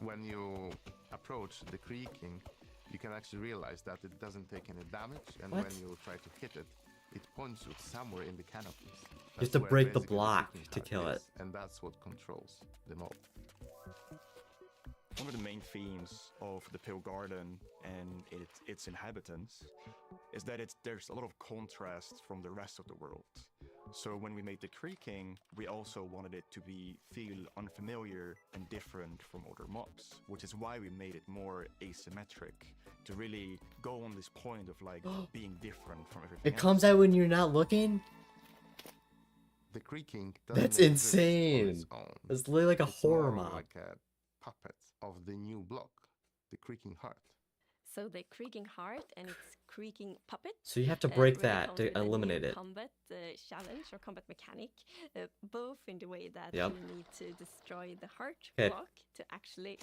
When you approach the creaking, you can actually realize that it doesn't take any damage, and What? when you try to hit it, it points you somewhere in the canopies. You have to That's where break the basically block creaking to heart kill is, it. and that's what controls the mob. One of the main themes of the Pale Garden and its inhabitants is that there's a lot of contrast from the rest of the world. So when we made the creaking, we also wanted it to feel unfamiliar and different from other mobs, which is why we made it more asymmetric, to really go on this point of like being different from everything It else. comes out when you're not looking? The creaking doesn't That's exist on insane. its own. It's literally like a It's horror more mob. like a puppet of the new block, the creaking heart. So the creaking heart and its creaking puppet. So you have to break really that comes to with a new eliminate it. Combat challenge or combat mechanic, both in the way that Yep. you need to destroy the heart 'Kay. block to actually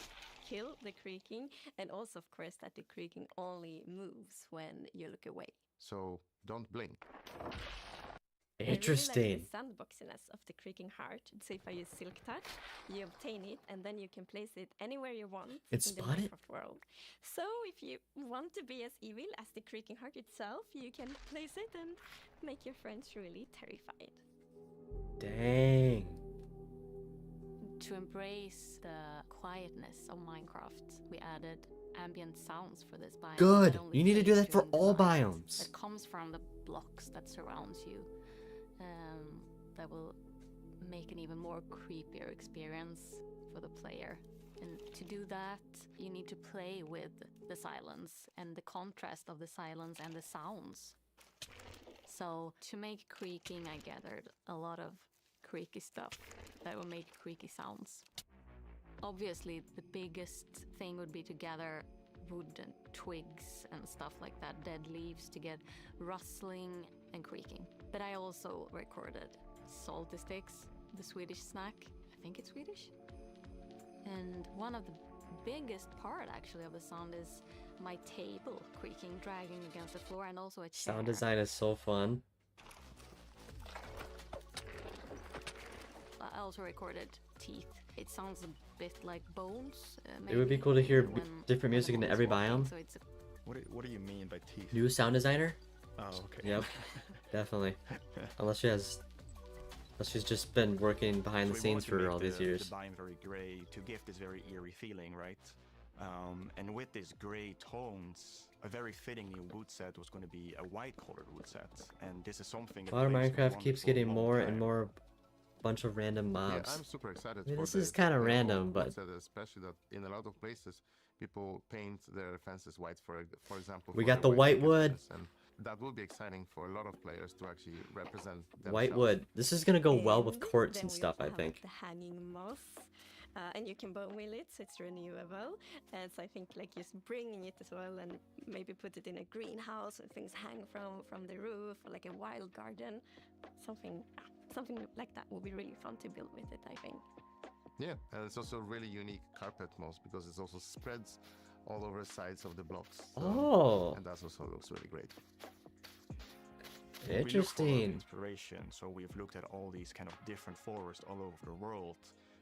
kill the creaking, and also of course that the creaking only moves when you look away. So don't blink. Interesting. I really like the sandboxiness of the creaking heart. So if I use Silk Touch, you obtain it, and then you can place it anywhere you want It's in the spotted? Minecraft world. So if you want to be as evil as the creaking heart itself, you can place it and make your friends really terrified. Dang. To embrace the quietness of Minecraft, we added ambient sounds for this biome. Good. that only You need to do plays that for during the all night, biomes. That comes from the blocks that surrounds you. That will make an even more creepier experience for the player. And to do that, you need to play with the silence and the contrast of the silence and the sounds. So to make creaking, I gathered a lot of creaky stuff that will make creaky sounds. Obviously, the biggest thing would be to gather wood and twigs and stuff like that, dead leaves, to get rustling and creaking. But I also recorded salty sticks, the Swedish snack. I think it's Swedish. And one of the biggest part actually of the sound is my table creaking, dragging against the floor, and also a chair. Sound design is so fun. I also recorded teeth. It sounds a bit like bones. It would be maybe, cool to hear when different music in the every mouse walking, biome. so it's What do you mean by teeth? New sound designer? Oh, okay. Yep. Definitely. Unless she's just been working behind the We scenes wanted to for make all these the years. biome very gray to give this very eerie feeling, right? And with these gray tones, a very fitting new wood set was going to be a white-colored wood set, and this is something that Modern plays Minecraft keeps wonderful getting long more time. and more bunch of random mobs. Yeah, I'm super excited. I mean, for this is this. kind of The random, whole but concept, especially that in a lot of places, people paint their fences white. For example, we for got the white white picket wood. fence, and that will be exciting for a lot of players to actually represent White themselves. wood. This is gonna go well with And courts then and we stuff, also I have think. the hanging moss, and you can bone wheel it, so it's renewable. And so I think like just bringing it as well, and maybe put it in a greenhouse so things hang from the roof, or like a wild garden, something like that would be really fun to build with it, I think. Yeah, and it's also a really unique carpet moss because it also spreads all over the sides of the blocks. So- Oh. And that also looks really great. We look for Interesting. inspiration, so we've looked at all these kind of different forests all over the world.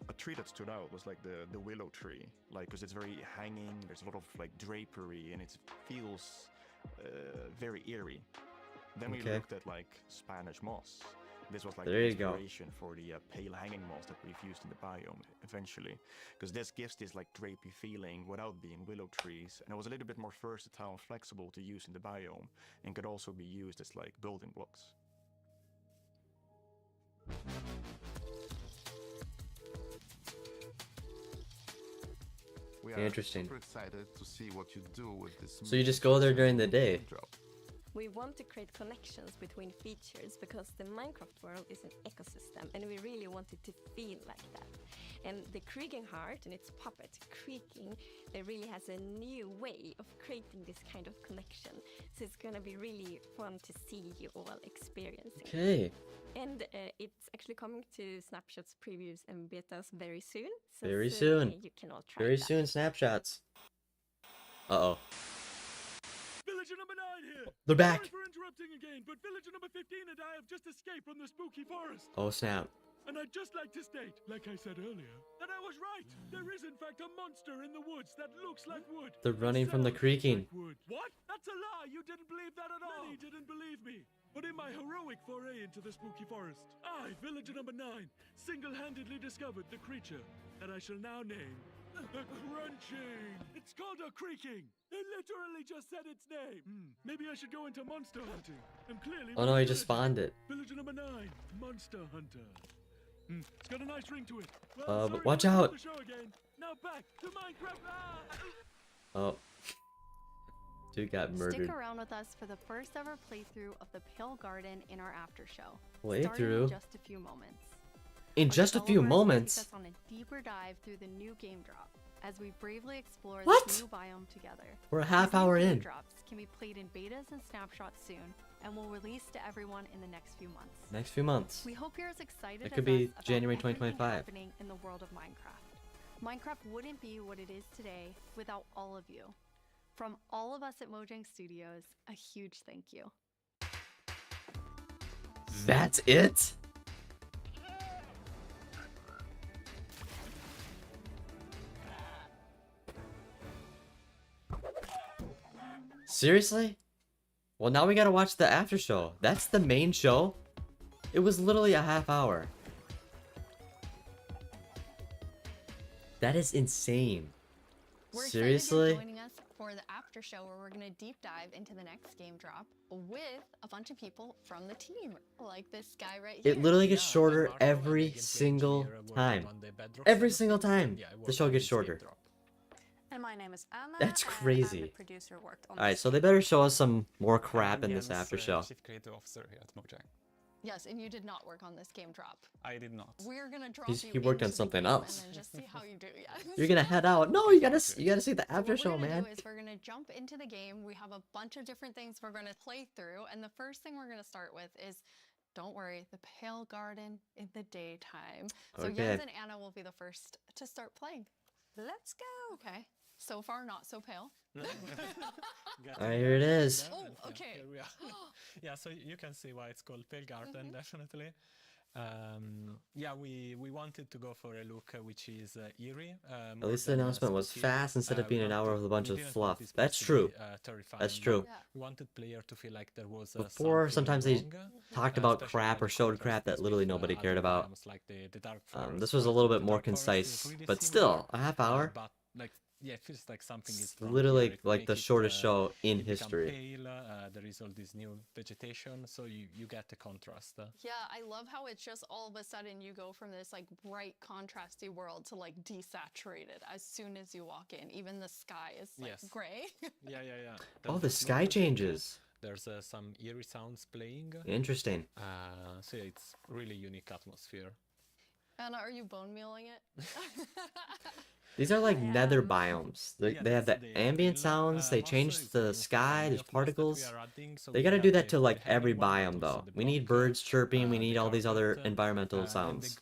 A tree that stood out was like the willow tree, like because it's very hanging. There's a lot of like drapery, and it feels very eerie. Then we Okay. looked at like Spanish moss. This was like There the you go. inspiration for the pale hanging moss that we've used in the biome eventually, because this gives this like drapey feeling without being willow trees, and it was a little bit more versatile and flexible to use in the biome, and could also be used as like building blocks. We are Interesting. super excited to see what you do with this. So you just go there during the day. drop. We want to create connections between features because the Minecraft world is an ecosystem and we really want it to feel like that. And the Creaking heart and its puppet, Creaking, it really has a new way of creating this kind of connection. So it's gonna be really fun to see you all experiencing. Okay. And it's actually coming to snapshots, previews, and betas very soon. So Very soon soon. you can all try Very that. soon, snapshots. Uh-oh. Villager number 9 here. They're back. Sorry for interrupting again, but villager number 15 and I have just escaped from the spooky forest. Oh, snap. And I'd just like to state, like I said earlier, that I was right. There is in fact a monster in the woods that looks like wood. They're running from the creaking. Wood. What? That's a lie. You didn't believe that at all. Many didn't believe me. But in my heroic foray into the spooky forest, I, villager number 9, single-handedly discovered the creature that I shall now name the Crunching. It's called a Creaking. They literally just said its name. Maybe I should go into monster hunting. I'm clearly Oh no, he just spawned it. Villager number 9, Monster Hunter. It's got a nice ring to it. But sorry watch to interrupt out. the show again. Now back to Minecraft. Oh. Dude got murdered. Stick around with us for the first ever playthrough of the Pale Garden in our after show. Playthrough? Starting in just a few moments. In Our just a few developers will moments? take us on a deeper dive through the new game drop as we bravely explore What? this new biome together. We're a half These new hour game in. drops can be played in betas and snapshots soon, and will release to everyone in the next few months. Next few months. We hope you're as excited It as could be us about January everything 2025. happening in the world of Minecraft. Minecraft wouldn't be what it is today without all of you. From all of us at Mojang Studios, a huge thank you. That's it? Seriously? Well, now we gotta watch the after show. That's the main show? It was literally a half hour. That is insane. We're Seriously? excited you're joining us for the after show where we're going to deep dive into the next game drop with a bunch of people from the team, like this guy right here. It literally gets shorter every single time. Every single time the show gets shorter. And my name is Anna. That's and I'm crazy. the producer who worked on Alright, this so they better show us some more crap in this after show. Chief Creative Officer here at Mojang. Yes, and you did not work on this game drop. I did not. We're gonna drop He's- you he worked on into the something game else. and then just see how you do. Yeah. You're gonna head out. No, you gotta see the after What show, we're gonna man. do is we're gonna jump into the game. We have a bunch of different things we're gonna play through, and the first thing we're gonna start with is, don't worry, the Pale Garden in the daytime. So Okay. Jens and Anna will be the first to start playing. Let's go. Okay. So far, not so pale. Alright, here it is. Oh, okay. Here we are. Yeah, so you can see why it's called Pale Garden, definitely. Yeah, we wanted to go for a look which is eerie. At least the announcement was fast instead of being an hour with a bunch of fluff. That's true. That's true. We wanted player to feel like there was Before, sometimes they talked about crap or showed crap that literally nobody cared about. This was a little bit more concise, but still, a half hour. But like, yeah, it feels like something is wrong Literally here. It like make the it, shortest show in it become history. Pale, there is all this new vegetation, so you get the contrast. Yeah, I love how it's just all of a sudden you go from this like bright contrasty world to like desaturated as soon as you walk in. Even the sky is like Yes. gray. Yeah. Oh, the sky changes. There's some eerie sounds playing. Interesting. So yeah, it's really unique atmosphere. Anna, are you bone mealing it? These are like nether biomes. They have the ambient sounds, they change the sky, there's particles. They gotta do that to like every biome though. We need birds chirping, we need all these other environmental sounds.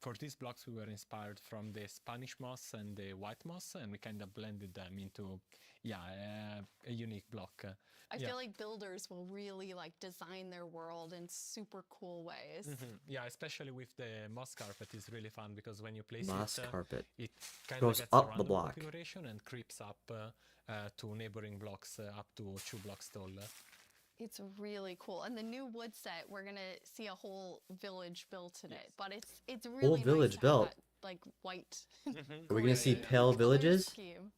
For these blocks we were inspired from the Spanish moss and the white moss, and we kind of blended them into a unique block. I feel like builders will really like design their world in super cool ways. Yeah, especially with the moss carpet is really fun because when you place Moss it, carpet. it kind Goes of gets up a the random block. configuration and creeps up to neighboring blocks up to 2 blocks tall. It's really cool. And the new wood set, we're gonna see a whole village built in it. But it's really Whole nice village to have built? that, like white. Are we gonna see pale color villages? scheme.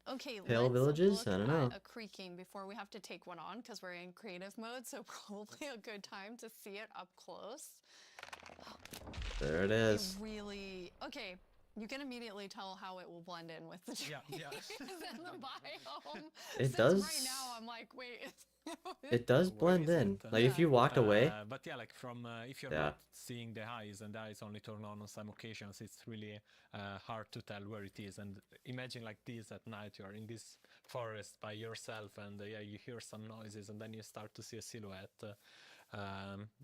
Okay, Pale let's villages? look I don't know. at a creaking before we have to take one on because we're in creative mode. So probably a good time to see it up close. There it is. Really okay. You can immediately tell how it will blend in with the trees and the biome. It Since does. Right now, I'm like, wait. It does blend in. Like if you walked away. But yeah, like from if you're Yeah. not seeing the eyes and the eyes only turn on some occasions, it's really hard to tell where it is. And imagine like this at night, you're in this forest by yourself, and yeah, you hear some noises, and then you start to see a silhouette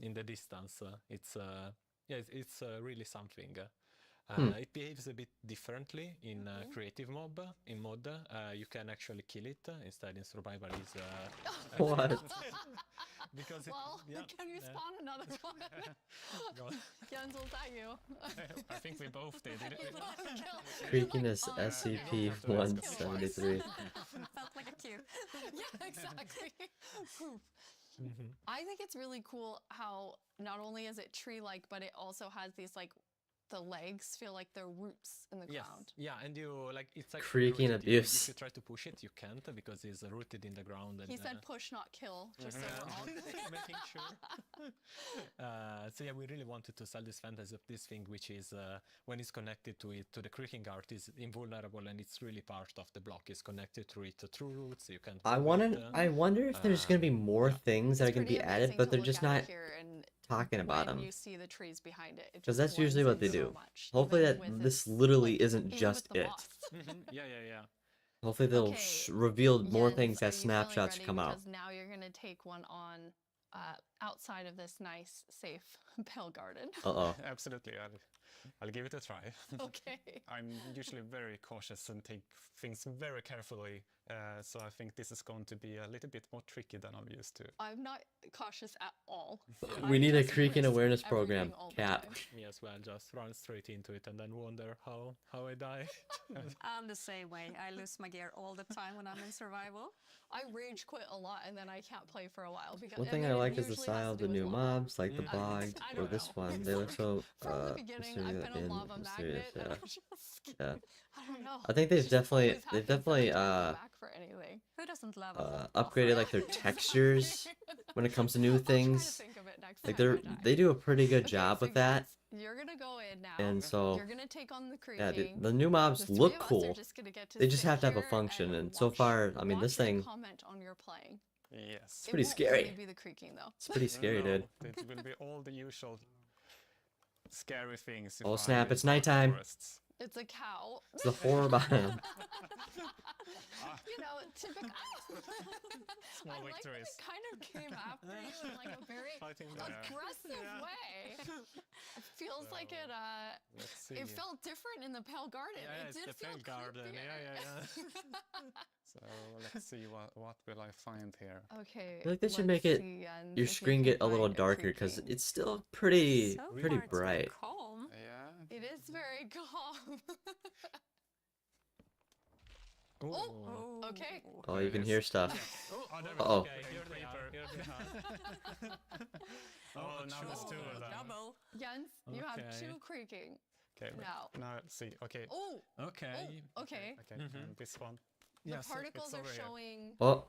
in the distance. It's really something. It behaves a bit differently in creative mode. You can actually kill it. Instead, in survival, is What? because it, Well, yeah, can you spawn another one? Jens, was that you? I think we both did. Creaking is SCP-173. Felt like a cue. Yeah, exactly. I think it's really cool how not only is it tree-like, but it also has these like the legs feel like they're roots in the ground. Yeah, and you like it's like Creaking rooted. abuse. If you try to push it, you can't because it's rooted in the ground. And, He said push, not kill, just so we're all making sure. So yeah, we really wanted to sell this fantasy of this thing, which is when it's connected to the creaking art, is invulnerable, and it's really part of the block. It's connected to it through roots. You can't. I wonder if there's gonna be more things that are gonna be added, but they're just not talking about them. You see the trees behind it. Because that's usually what they do. Hopefully this literally isn't just it. Yeah. Hopefully they'll reveal more things as snapshots come out. Because now you're gonna take one on outside of this nice, safe pale garden. Absolutely, I'll give it a try. Okay. I'm usually very cautious and take things very carefully, so I think this is going to be a little bit more tricky than I'm used to. I'm not cautious at all. We need a creaking awareness program, Cap. Yes, well, just run straight into it and then wonder how I die. I'm the same way. I lose my gear all the time when I'm in survival. I rage quit a lot and then I can't play for a while because One thing I like is the style of the new mobs, like the bogged or this one. They look so mysterious and mysterious. Yeah. I don't know. I think they've definitely Who doesn't love upgraded like their textures when it comes to new things. Like they do a pretty good job with that. You're gonna go in now. And so you're gonna take on the yeah, creaking. the new mobs look cool. They just have to have a function, and so far, I mean, this thing. Comment on your playing. Yes. It's pretty scary. Really be the creaking though. It's pretty scary, dude. It will be all the usual scary things. Oh snap! It's nighttime. It's a cow. It's the horror biome. You know, typical. Small I like that victories. it kind of came after you in like a very aggressive way. It feels like it it felt different in the pale garden. Yeah, it it's did the feel pale garden. creepier. So let's see what will I find here. Okay. I feel like they should make it your screen get a little darker because it's still pretty bright. Calm. Yeah. It is very calm. Oh. Okay. Oh, you can hear stuff. There Uh-oh. okay, here they are. Oh, now there's two of them. Double. Jens, you have Okay. 2 creaking. Okay, Now. now let's see. Okay. Oh. Okay. Okay. Okay. And this one. The Yes, particles it's are over here. showing. Oh,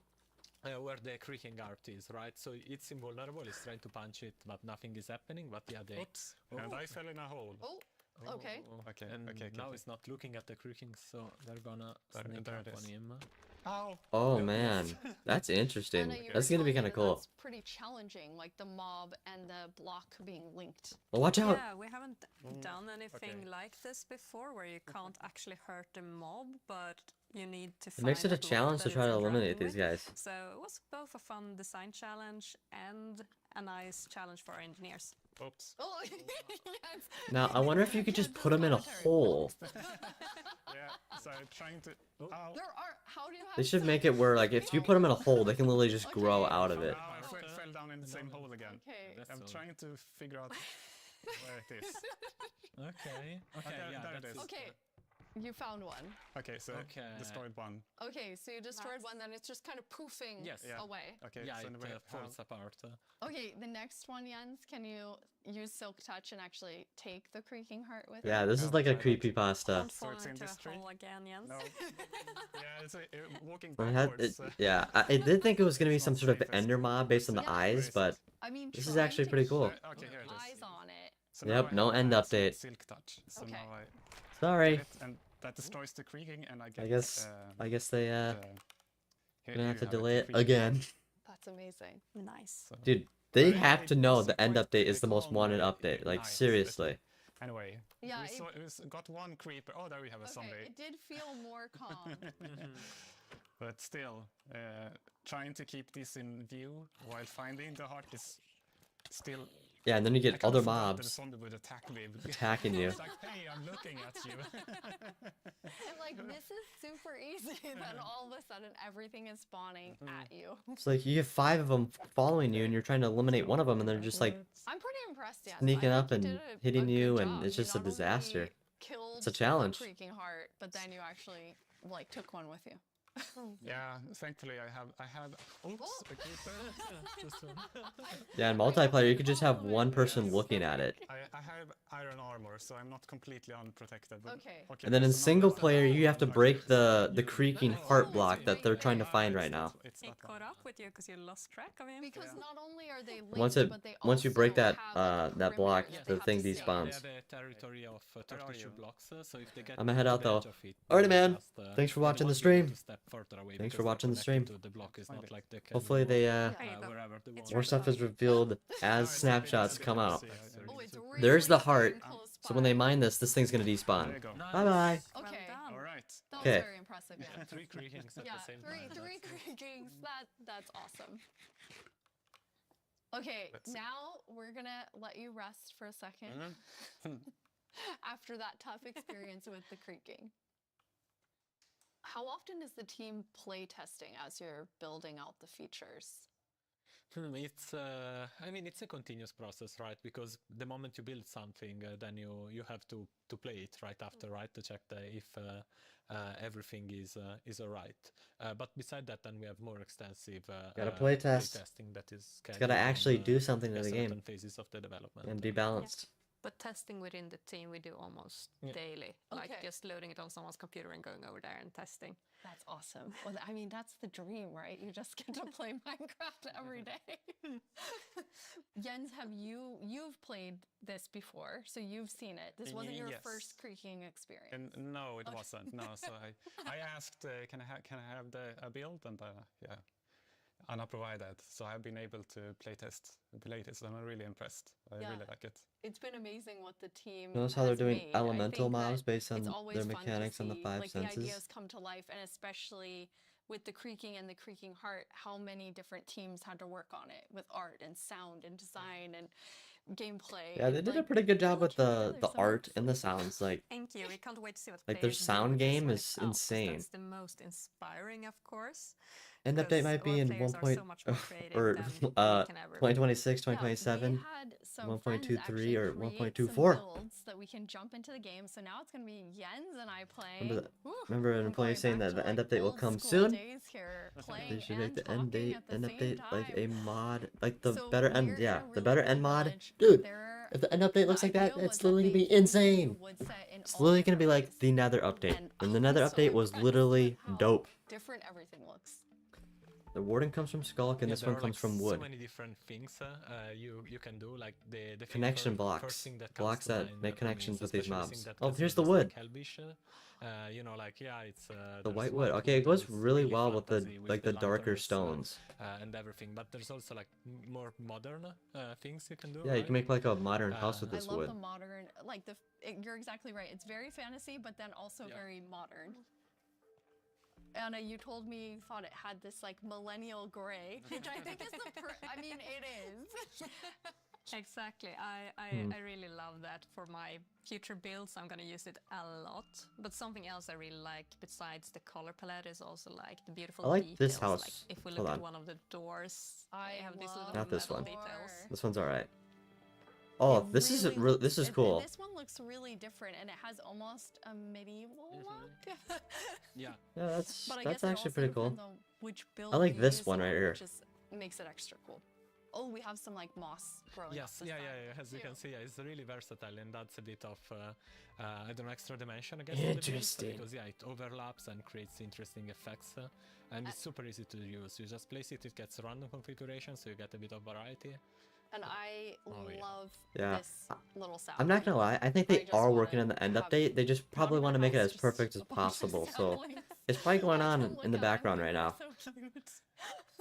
Where the creaking art is, right? So it's invulnerable. It's trying to punch it, but nothing is happening. But yeah, they. Oops. And I fell in a hole. Oh. Okay. Okay. And Okay. now it's not looking at the creaking, so they're gonna sneak there up it on is. him. Ow. oh man, that's interesting. Anna, you That's were gonna be telling kind me of that cool. That's pretty challenging, like the mob and the block being linked. Well, watch out! Yeah, we haven't done anything like this before where you can't actually hurt the mob, but you need to It makes it find a block challenge that to try it's to eliminate interacting these with. guys. So it was both a fun design challenge and a nice challenge for our engineers. Oops. Oh, yes. Now I wonder if you could just put them in a hole. Yeah. So I'm trying to. Ow. There are. How do you have? They should make it where like if you put them in a hole, they can literally just grow Okay. out of it. Ow, I fell down in the same hole again. Okay. I'm trying to figure out where it is. Okay. Okay. Yeah. there it That's is. Okay. You found one. Okay, so Okay. destroyed one. Okay, so you destroyed Nice. one, then it's just kind of poofing Yes. Yeah. away. Okay, Yeah, so it we have falls apart. Okay, the next one, Jens, can you use Silk Touch and actually take the creaking heart with Yeah, it? this is like a creepypasta. Don't So fall it's in into this a tree? hole again, Jens. No. Yeah, it's walking I had, backwards. yeah, I did think it was gonna be It's some not sort of safe, ender mob based on the Yeah. eyes, but I mean, this is trying actually to pretty cool. keep Okay, here it is. eyes on it. So Yep, now I no have end Silk update. Silk touch. So Okay. now I Sorry. get it, and that destroys the creaking, and I get. I guess they here gonna have to you delay the it creaking. again. That's amazing. Nice. Dude, they have to know the end update is the most wanted update. Like seriously. Anyway, Yeah, we got one creeper. Oh, there we have a zombie. It did feel more calm. But still, trying to keep this in view while finding the heart is still. Yeah, and then you I get kinda other forgot that mobs the zombie would attack me. attacking you. It's like, hey, I'm looking at you. And like this is super easy. Then all of a sudden everything is spawning at you. It's like you have 5 of them following you, and you're trying to eliminate one of them, and they're just like I'm pretty impressed. Yes, sneaking I up think you and did a hitting you, good and job. it's You just a not only disaster. killed It's a challenge. the creaking heart, but then you actually like took one with you. Yeah, thankfully I have. Oops, a creeper. Yeah, in multiplayer, you could just have one person looking at it. I have iron armor, so I'm not completely unprotected. But Okay. And then in single player, you have to break the creaking heart block that they're trying to find right now. He caught up with you because you lost track of him. Because not only are they linked, Once but they once you break also that have that block, perimeters the they have thing to stay in. despawns. They have a territory of 32 blocks, so if they get I'm gonna head to out the though. edge of it, Alrighty, they man. just, Thanks for they watching the won't be able stream. to step further away Thanks because for they're watching the connected stream. to the block. It's not like they can Hopefully they wherever they want. more stuff is revealed as snapshots come out. Oh, it's really There's the heart. close So when they mine this thing's gonna despawn. Bye bye. Okay. All right. That was Okay. very impressive. Yeah. 3 creakings at Yeah, the same three time. creakings. That's awesome. Okay, now we're gonna let you rest for a second after that tough experience with the creaking. How often is the team play testing as you're building out the features? It's I mean it's a continuous process, right? Because the moment you build something, then you have to play it right after, right? To check if everything is alright. But beside that, then we have more extensive Gotta play test. testing that is It's gotta actually do something to the game certain phases of the development and be balanced. But testing within the team we do almost daily. Like Okay. just loading it on someone's computer and going over there and testing. That's awesome. Well, I mean, that's the dream, right? You just get to play Minecraft every day. Jens, you've played this before, so you've seen it. This wasn't your Yes. first creaking experience. And no, it wasn't. No, so I asked, can I have a build, and yeah, Anna provided. So I've been able to playtest, and I'm really impressed. I really like it. It's been amazing what the team Notice how they're has doing made. I elemental think that mobs based on it's always their fun to mechanics and the see, 5 like, senses. The ideas come to life, and especially with the creaking and the creaking heart, how many different teams had to work on it with art and sound and design and gameplay. Yeah, they did a pretty good job with the art and the sounds. Like Thank you. We can't wait to see what Like, their players do sound with this game when is it comes, 'cause insane. That's the most inspiring, of course. end update because might be our in players 1. are so much more creative or than we can ever be. 2026, 2027, They had some 1.23 or friends actually create 1.24. some builds that we can jump into the game. So now it's going to be Jens and I playing. Remember that? Woo, Remember an I'm employee going saying back that the to, end like, update will old come school soon? days here, They playing should and make the end talking date at the end same update like a time. mod, like the So better end. we're Yeah, in a the really better cool end mod, village. dude. There- If the end update looks like that, idea was it's that literally gonna they be insane. would set in It's all literally gonna be different like the Nether update, And and the I'm Nether so update was impressed literally dope. different everything looks. The warden comes from Sculk, and this there one are, comes like, from wood. So many different things you can do, like the Connection first blocks, thing that comes blocks to that mind make for me connections is with these especially mobs. seeing that Oh, here's the cutscene is, wood. like, hellish, you know, like it's The there's white wood. white Okay, it goes there's really well with the fantasy like the darker lanterns, stones. and everything. But there's also like more modern things you can do. Yeah, you can make like a modern house with I this love wood. the modern, like you're exactly right. It's very fantasy, but then also very modern. Anna, you told me you thought it had this like millennial gray, which I think is I mean, it is. Exactly. I really love that for my future builds. I'm gonna use it a lot. But something else I really like besides the color palette is also like the beautiful I like details. this house. Like if we Hold look at on. one of the doors, I have these little Not this metal one. details. This one's all right. Oh, this is this is cool. This one looks really different, and it has almost a medieval look. Yeah. Yeah, that's But I guess it actually also pretty cool. depends on which build I like you this use one right here. Which just makes it extra cool. Oh, we have some like moss growing. Yes, up yeah, this yeah, side. yeah. As you can see, it's really versatile, and that's a bit of I don't know, extra dimension, I guess. to the build, Interesting. because yeah, it overlaps and creates interesting effects, and it's super easy to use. You just place it; it gets random configuration, so you get a bit of variety. and I love Yeah. this little sound. I'm not gonna lie, I think they are working on the end update. They just probably want to make it as perfect as possible. So it's probably going on in the background right now. So cute.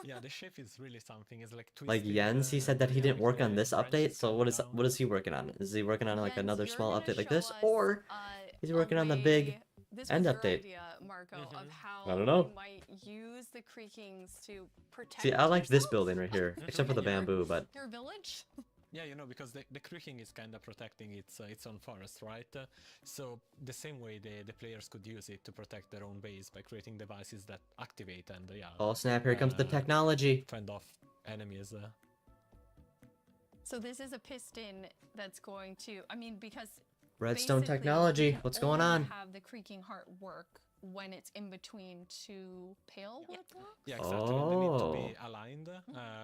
Yeah, the shape is really something. It's like Like twisted, Jens, he said that he didn't work on this update. branches So coming what is he working on? Is he working on like Jens, another you're small gonna update like show this, us, or he's working on the big This end was your update? idea, Marco, of how I don't know. we might use the creakings to protect. See, I like this yourself. building right here, except for the bamboo, but Your village. Yeah, you know, because the creaking is kind of protecting its own forest, right? So the same way the players could use it to protect their own base by creating devices that activate and yeah. oh snap! Here comes the technology. Fend off enemies. So this is a piston that's going to. I mean, because Redstone basically, technology. you can What's going only on? Have the creaking heart work when it's in between two pale wood blocks? Yeah, exactly. And they need to be Oh. aligned,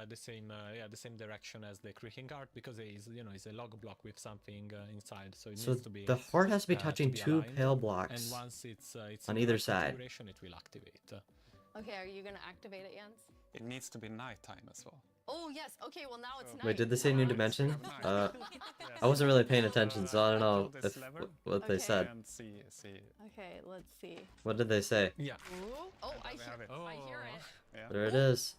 the same direction as the creaking heart, because it is, you know, it's a log block with something inside, so it So needs to be. the heart has to be touching two aligned, pale blocks and once it's on in the either right side. configuration, it will activate. Okay, are you gonna activate it, Jens? It needs to be nighttime as well. Oh yes. Okay. Well, now it's night. Wait, did they say new dimension? I wasn't really paying attention, so I don't know if what they said. And see. Okay, let's see. What did they say? Yeah. Ooh. Oh, I hear it. Yeah. There it is.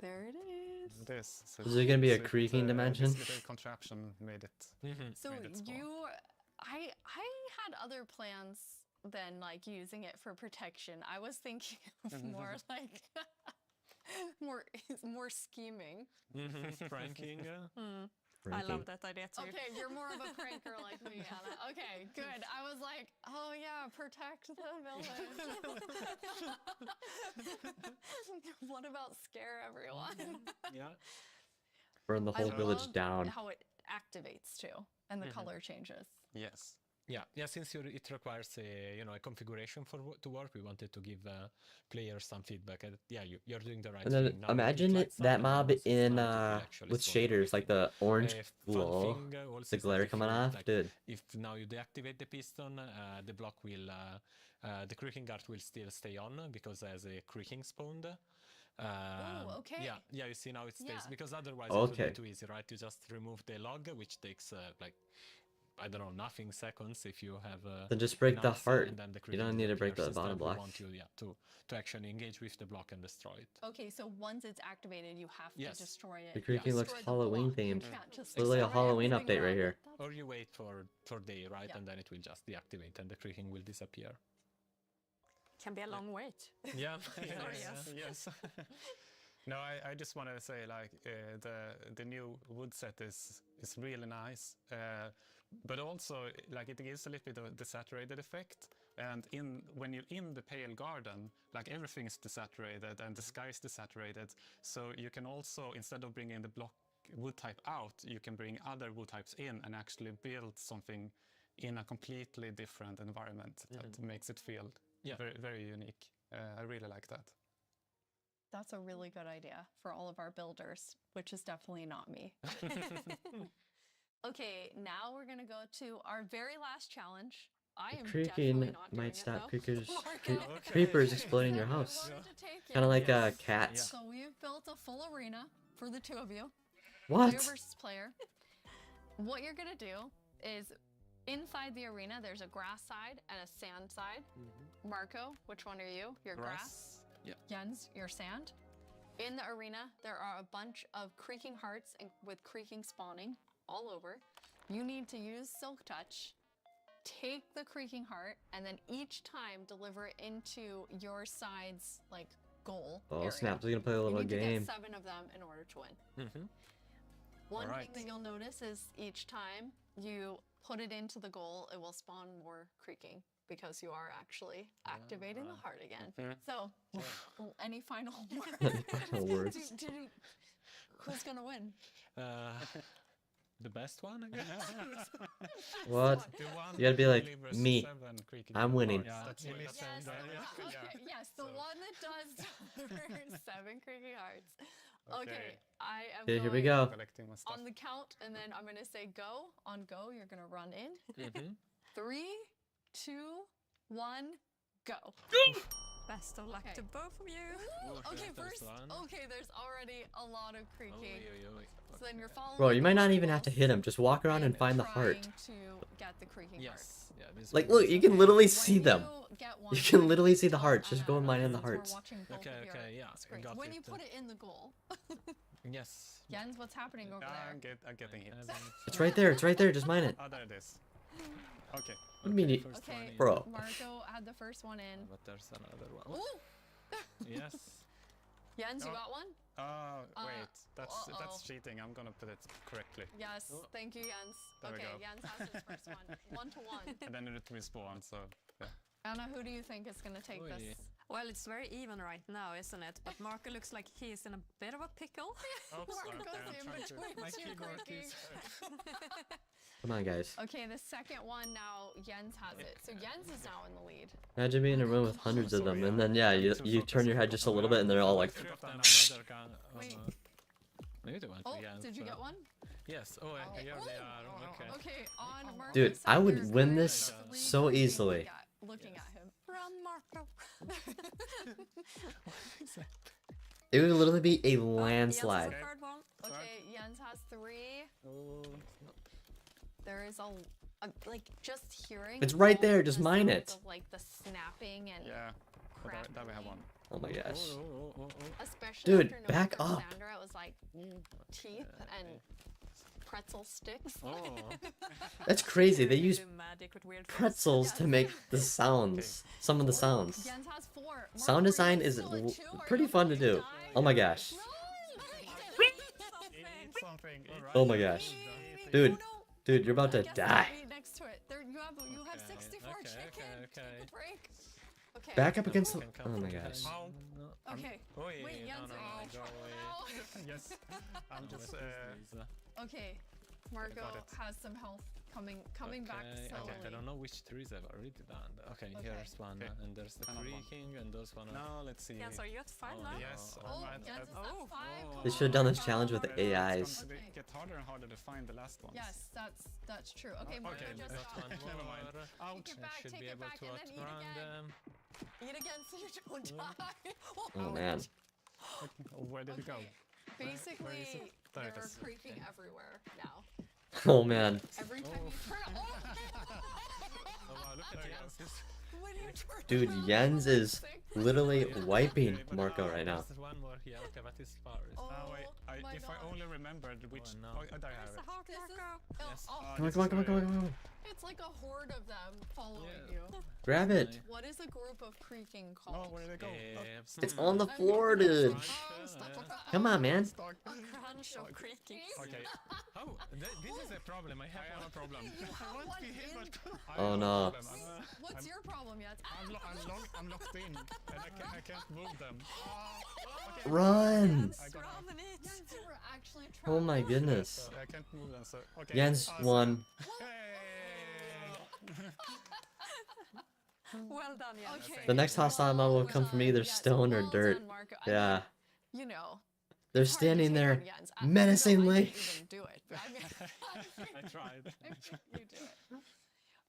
There it is. It is. So Is there gonna be a so it, creaking dimension? This little contraption made it. So made it spawn. I had other plans than like using it for protection. I was thinking of more like more scheming. Pranking. I love that idea too. Okay, you're more of a pranker like me, Anna. Okay, good. I was like, oh yeah, protect the village. What about scare everyone? Yeah. Burn the whole I village love down. How it activates too, and the color changes. Yes. Yeah. Since it requires a configuration to work, we wanted to give players some feedback. And yeah, you're doing the right And then thing. Now imagine lights up that and mob once it's in light, it will actually with spawn. shaders, like the orange Fun glow, thing, also the is glare that if coming you, off, like, dude. If now you deactivate the piston, the block will, the creaking guard will still stay on because as a creaking spawned. Oh, okay. Yeah. You see now it stays because otherwise it Okay. would be too easy, right? You just remove the log, which takes like I don't know, nothing seconds if you have. Then just break the enough, heart. and then the You creaking don't need to break the disappears. bottom Instead, we block. want you, to actually engage with the block and destroy it. Okay, so once it's activated, you have Yes. to destroy it. The creaking looks Destroy the Halloween block. You themed. can't just Literally a destroy Halloween everything update right around here. it. Or you wait for day, right? And then it will just deactivate and the creaking will disappear. Can be a long wait. Yeah. Yes. No, I just want to say like the new wood set is really nice, but also like it gives a little bit of a desaturated effect. And when you're in the pale garden, like everything is desaturated and the sky is desaturated, so you can also, instead of bringing the block wood type out, you can bring other wood types in and actually build something in a completely different environment that makes it feel very, very unique. I really like that. That's a really good idea for all of our builders, which is definitely not me. Okay, now we're gonna go to our very last challenge. I am definitely Creaking not doing might it, stop though. creepers exploding your house. Kind of like cats. So we've built a full arena for the two of you. What? Player versus player. What you're gonna do is inside the arena, there's a grass side and a sand side. Marco, which one are you? Your grass? Yeah. Jens, your sand. In the arena, there are a bunch of creaking hearts with creaking spawning all over. You need to use Silk Touch, take the creaking heart, and then each time deliver it into your side's like goal Oh area. snap! We're gonna play a You little need to game. get 7 of them in order to win. One thing that you'll notice is each time you put it into the goal, it will spawn more creaking because you are actually activating the heart again. So, any final words? Final words. Who's gonna win? The best one, I guess. What? You gotta be like me. I'm winning. Yes, the one that does deliver 7 creaking hearts. Okay, I am Okay, here we going go. on the count, and then I'm gonna say go. On go, you're gonna run in. 3, 2, 1, go. Best of luck to both of you. Okay, first. Okay, there's already a lot of creaking. So then you're following. Bro, you might not even have to hit him. Just walk around and find the heart. To get the creaking Yes. Yeah, Like, look, you can literally see them. You can literally see the hearts. Just go and mine in the hearts. Okay, yeah, I got when it. you put it in the goal. Yes. Jens, what's happening over there? I'm getting hit. It's right there. It's right there. Just mine it. Oh, there it is. Okay. What do you mean you... Okay, Bro. Marco had the first one in. But there's another one. Ooh! Yes. Jens, you got one? Wait, that's cheating. I'm gonna put it correctly. Yes, thank you, Jens. There we Okay, go. Jens has his first one. 1-1. And then it respawn, so yeah. Anna, who do you think is gonna take this? Well, it's very even right now, isn't it? But Marco looks like he's in a bit of a pickle. Oops, Marco's okay, in I'm trying between to... My two keyboard creaking. Come on, guys. Okay, the second one now, Jens has it. So Jens is now in the lead. Imagine being in a room with hundreds of them, and then, yeah, you turn your head just a little bit, and they're all like... Wait. Oh, did you get one? Yes. Oh, here they are. Okay. Okay, on Marco's Dude, side, I would there's win three this so creaking easily. Looking at him. Run, Marco. It would literally be a landslide. Okay, Jens has 3. There is a like just hearing. It's right there, all just the mine sounds it. of, like the snapping and Yeah. There we have one. Oh my gosh. especially Dude, after knowing back from up. Sandra, it was like teeth and pretzel sticks. That's crazy. They use pretzels to make the sounds. Some of the sounds. Jens has 4. Sound design is pretty fun to do. Oh my gosh. Oh my gosh. Dude, you're about to die. Next to it. There you have 64 chicken. Take a break. Okay. Back up against the... Oh my gosh. Okay. Wait, Jens, are you in trouble now? Yes. I'm just... Okay. Marco has some health coming back slowly. I don't know which trees I've already done. Okay, here's one, and there's the creaking, and those one. No, let's see. Jens, are you at 5 now? Yes, Oh, Jens is at 5. They should have done this challenge with the AIs. It's going to get harder and harder to find the last ones. Yes, that's true. Okay, Marco just got Never mind. Ouch. Take it back, should take be it able back, to and then outrun them. eat again so you don't die. Oh man. Where did it go? Basically, There they're it is. creaking everywhere now. Oh man. Every time you turn it Oh wow, look at Jens. when you turn Dude, Jens is literally wiping Marco right now. There's one more here. Okay, but it's far. Wait, if I only remembered which... no. Oh, there I have it. Yes. Come on. It's like a horde of them following you. Grab it. What is a group of creaking called? Oh, where did it go? It's on the floor, dude. Come on, man. A crunch of creaking. Okay. Oh, this is a problem. I have a problem. Oh no. What's your problem yet? I'm locked in, and I can't move them. Run. I got out. Jens, you were actually Oh my goodness. I can't move them, so... Okay. Jens won. Well done, Jens. Okay. The next hostile mob will come from either stone or dirt. Done, Marco. I Yeah. mean, you know. They're it's hard to standing take there on Jens. I menacingly. didn't do it, but I mean, I tried. you do it.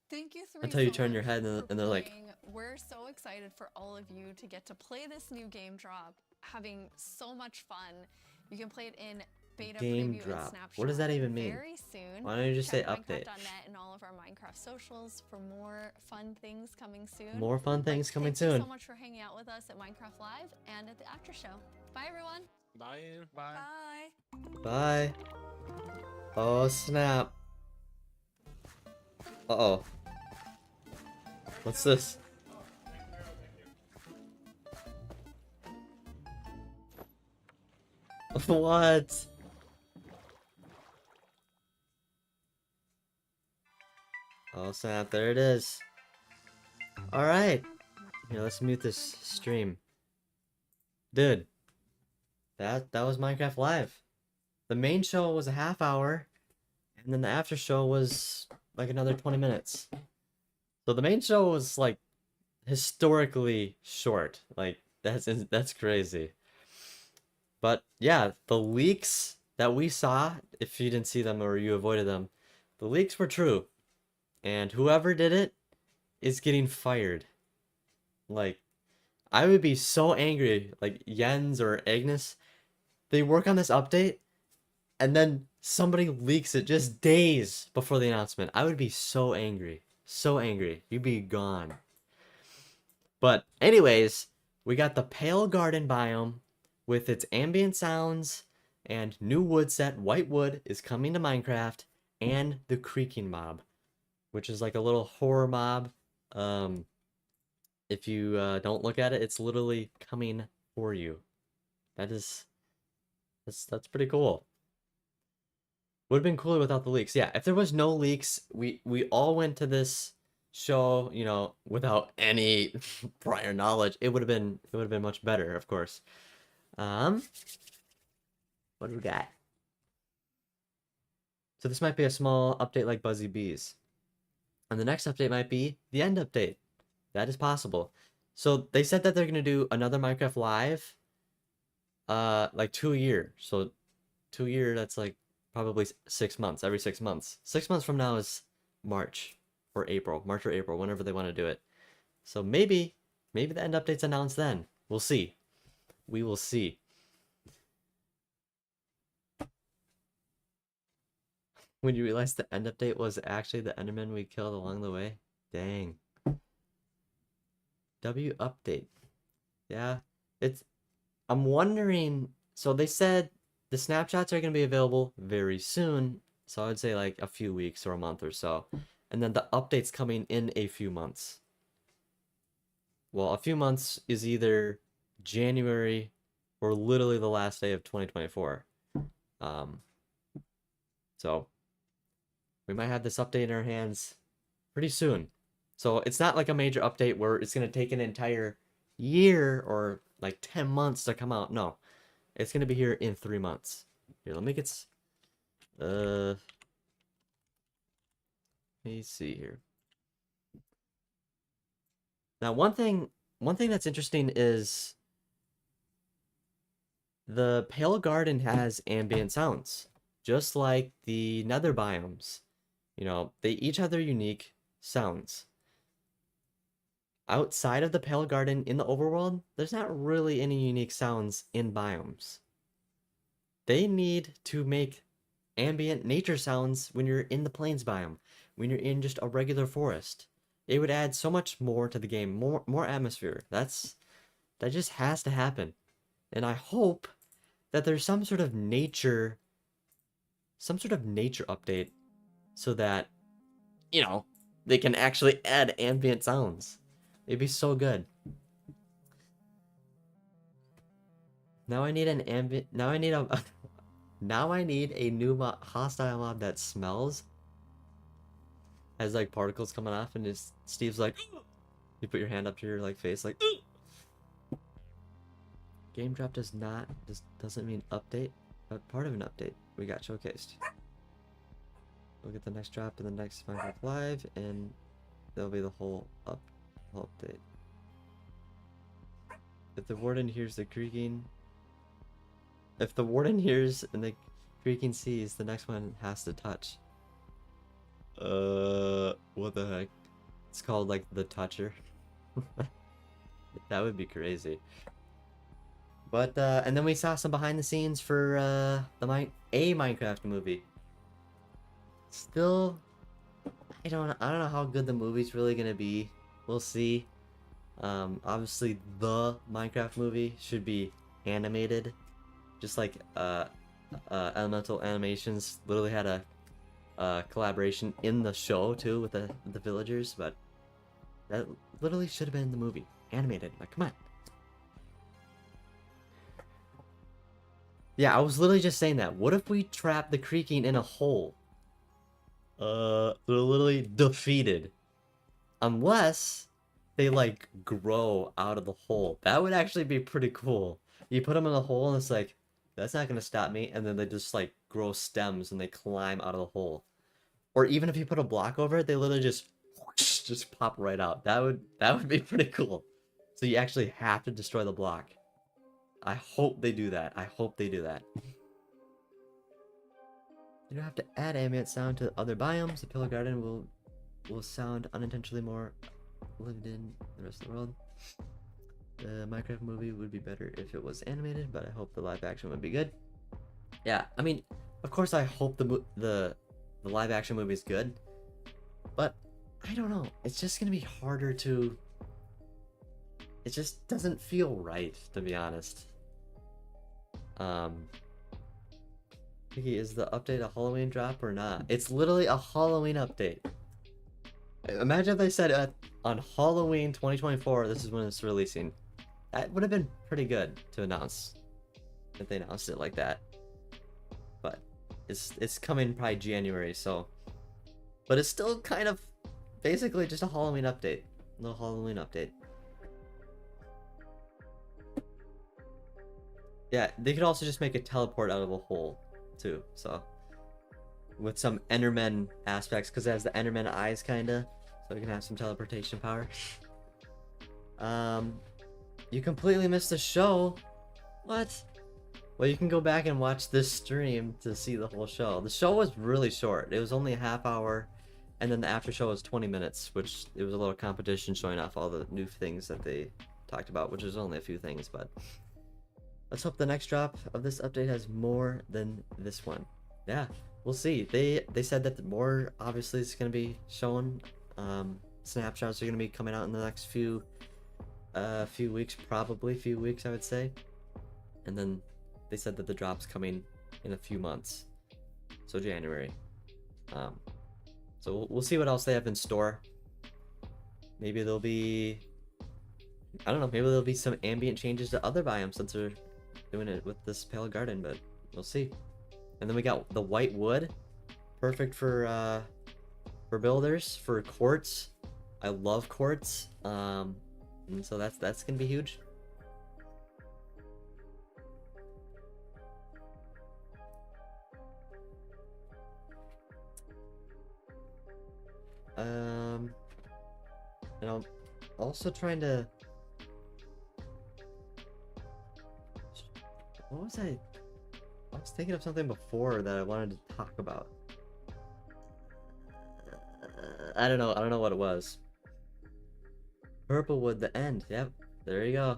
Thank you three Until you so turn your much head for and they're like... playing. We're so excited for all of you to get to play this new game drop, having so much fun. You can play it in beta Game preview drop. and snapshot What does that even mean? very soon. Why don't you just say Check update? Minecraft.net and all of our Minecraft socials for more fun things coming soon. More fun things coming Thank you soon. so much for hanging out with us at Minecraft Live and at the after show. Bye everyone. Bye. Bye. Bye. Oh snap. Uh-oh. What's this? What? Oh snap, there it is. Alright. Here, let's mute this stream. Dude. That was Minecraft Live. The main show was a half hour, and then the after show was like another 20 minutes. So the main show was like historically short. Like that's crazy. But yeah, the leaks that we saw, if you didn't see them or you avoided them, the leaks were true. And whoever did it is getting fired. Like, I would be so angry, like Jens or Agnes, they work on this update, and then somebody leaks it just days before the announcement. I would be so angry. So angry. You'd be gone. But anyways, we got the Pale Garden biome with its ambient sounds and new wood set. White wood is coming to Minecraft, and the Creaking mob, which is like a little horror mob. If you don't look at it, it's literally coming for you. That's pretty cool. Would have been cooler without the leaks. Yeah, if there was no leaks, we all went to this show, you know, without any prior knowledge, it would have been much better, of course. What do we got? So this might be a small update like Buzzy Bees. And the next update might be the end update. That is possible. So they said that they're gonna do another Minecraft Live like 2 a year. So 2 a year, that's like probably 6 months, every 6 months. 6 months from now is March or April, whenever they want to do it. So maybe the end update's announced then. We'll see. We will see. When you realize the end update was actually the Enderman we killed along the way? Dang. W update. Yeah, I'm wondering, so they said the snapshots are going to be available very soon. So I would say like a few weeks or a month or so. And then the update's coming in a few months. Well, a few months is either January or literally the last day of 2024. So we might have this update in our hands pretty soon. So it's not like a major update where it's going to take an entire year or like 10 months to come out. No, it's going to be here in 3 months. Here, let me get... let me see here. Now, one thing that's interesting is the Pale Garden has ambient sounds, just like the Nether biomes. You know, they each have their unique sounds. Outside of the Pale Garden in the overworld, there's not really any unique sounds in biomes. They need to make ambient nature sounds when you're in the plains biome, when you're in just a regular forest. It would add so much more to the game, more atmosphere. That just has to happen. And I hope that there's some sort of nature update so that, you know, they can actually add ambient sounds. It'd be so good. Now I need a new hostile mob that smells. Has like particles coming off, and Steve's like, you put your hand up to your like face, like, game drop doesn't mean update, but part of an update. We got showcased. We'll get the next drop in the next Minecraft Live, and there'll be the whole update. If the warden hears the creaking, and the creaking sees, the next one has to touch. What the heck? It's called like the toucher. That would be crazy. But and then we saw some behind the scenes for a Minecraft movie. Still, I don't know how good the movie's really gonna be. We'll see. Obviously the Minecraft movie should be animated, just like Elemental Animations literally had a collaboration in the show too with the villagers, but that literally should have been the movie animated. Like, come on. Yeah, I was literally just saying that. What if we trap the Creaking in a hole? They're literally defeated. Unless they like grow out of the hole. That would actually be pretty cool. You put them in a hole and it's like, that's not gonna stop me, and then they just like grow stems and they climb out of the hole. Or even if you put a block over it, they literally just pop right out. That would be pretty cool. So you actually have to destroy the block. I hope they do that. I hope they do that. You don't have to add ambient sound to other biomes. The Pillar Garden will sound unintentionally more lived in the rest of the world. The Minecraft movie would be better if it was animated, but I hope the live action would be good. Yeah, I mean, of course I hope the live action movie is good, but I don't know. It's just gonna be harder to. It just doesn't feel right, to be honest. Picky, is the update a Halloween drop or not? It's literally a Halloween update. Imagine if they said on Halloween 2024, this is when it's releasing. That would have been pretty good to announce if they announced it like that. But it's coming probably January, so. But it's still kind of basically just a Halloween update. A little Halloween update. Yeah, they could also just make a teleport out of a hole, too, so. With some Enderman aspects, because it has the Enderman eyes, kinda. So we can have some teleportation power. You completely missed the show. What? Well, you can go back and watch this stream to see the whole show. The show was really short. It was only a half hour, and then the after show was 20 minutes, which it was a little competition showing off all the new things that they talked about, which is only a few things, but let's hope the next drop of this update has more than this one. Yeah, we'll see. They said that more obviously is going to be shown. Snapshots are going to be coming out in the next few weeks, probably few weeks, I would say. And then they said that the drop's coming in a few months, so January. So we'll see what else they have in store. Maybe there'll be, I don't know, maybe there'll be some ambient changes to other biomes since they're doing it with this Pale Garden, but we'll see. And then we got the white wood, perfect for builders, for quartz. I love quartz, and so that's gonna be huge. And I'm also trying to. What was I? I was thinking of something before that I wanted to talk about. I don't know what it was. Purple wood, the end. Yep, there you go.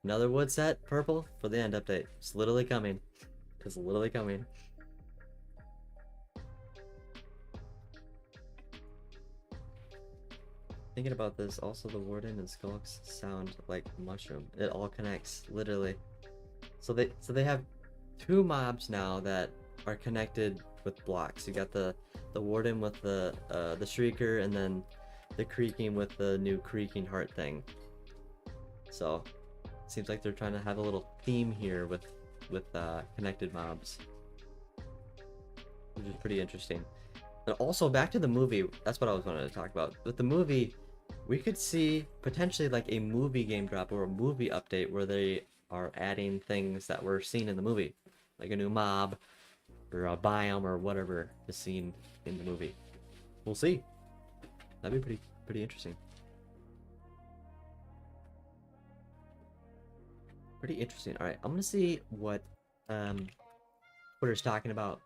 Another wood set, purple, for the end update. It's literally coming. It's literally coming. Thinking about this, also the warden and skulks sound like mushroom. It all connects, literally. So they have two mobs now that are connected with blocks. You got the warden with the shrieker, and then the creaking with the new creaking heart thing. So seems like they're trying to have a little theme here with connected mobs, which is pretty interesting. And also back to the movie, that's what I was wanting to talk about. With the movie, we could see potentially like a movie game drop or a movie update where they are adding things that were seen in the movie, like a new mob or a biome or whatever is seen in the movie. We'll see. That'd be pretty interesting. Pretty interesting. All right, I'm gonna see what Twitter's talking about.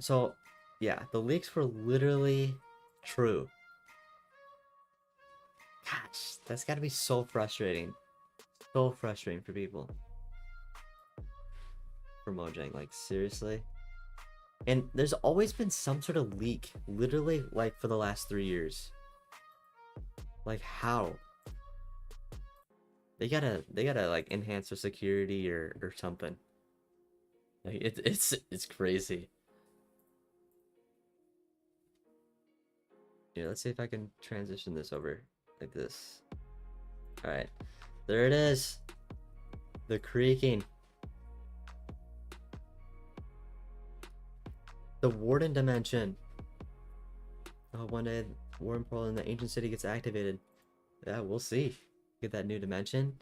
So yeah, the leaks were literally true. Gosh, that's gotta be so frustrating. So frustrating for people. For Mojang, like seriously. And there's always been some sort of leak, literally like for the last 3 years. Like how? They gotta like enhance their security or something. Like it's crazy. Yeah, let's see if I can transition this over like this. Alright. There it is. The creaking. The Warden Dimension. Oh, one day Warden Portal in the ancient city gets activated. Yeah, we'll see. Get that new dimension.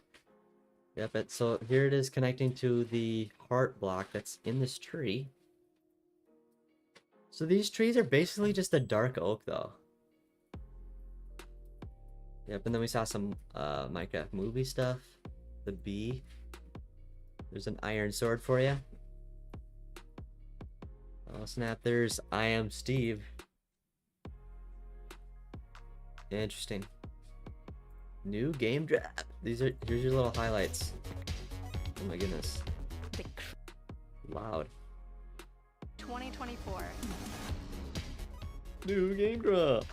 Yep, so here it is connecting to the heart block that's in this tree. So these trees are basically just a dark oak though. Yep, and then we saw some Minecraft movie stuff. The bee. There's an iron sword for you. Oh snap, there's I Am Steve. Interesting. New game draft. Here's your little highlights. Oh my goodness. Loud. 2024. New game drop.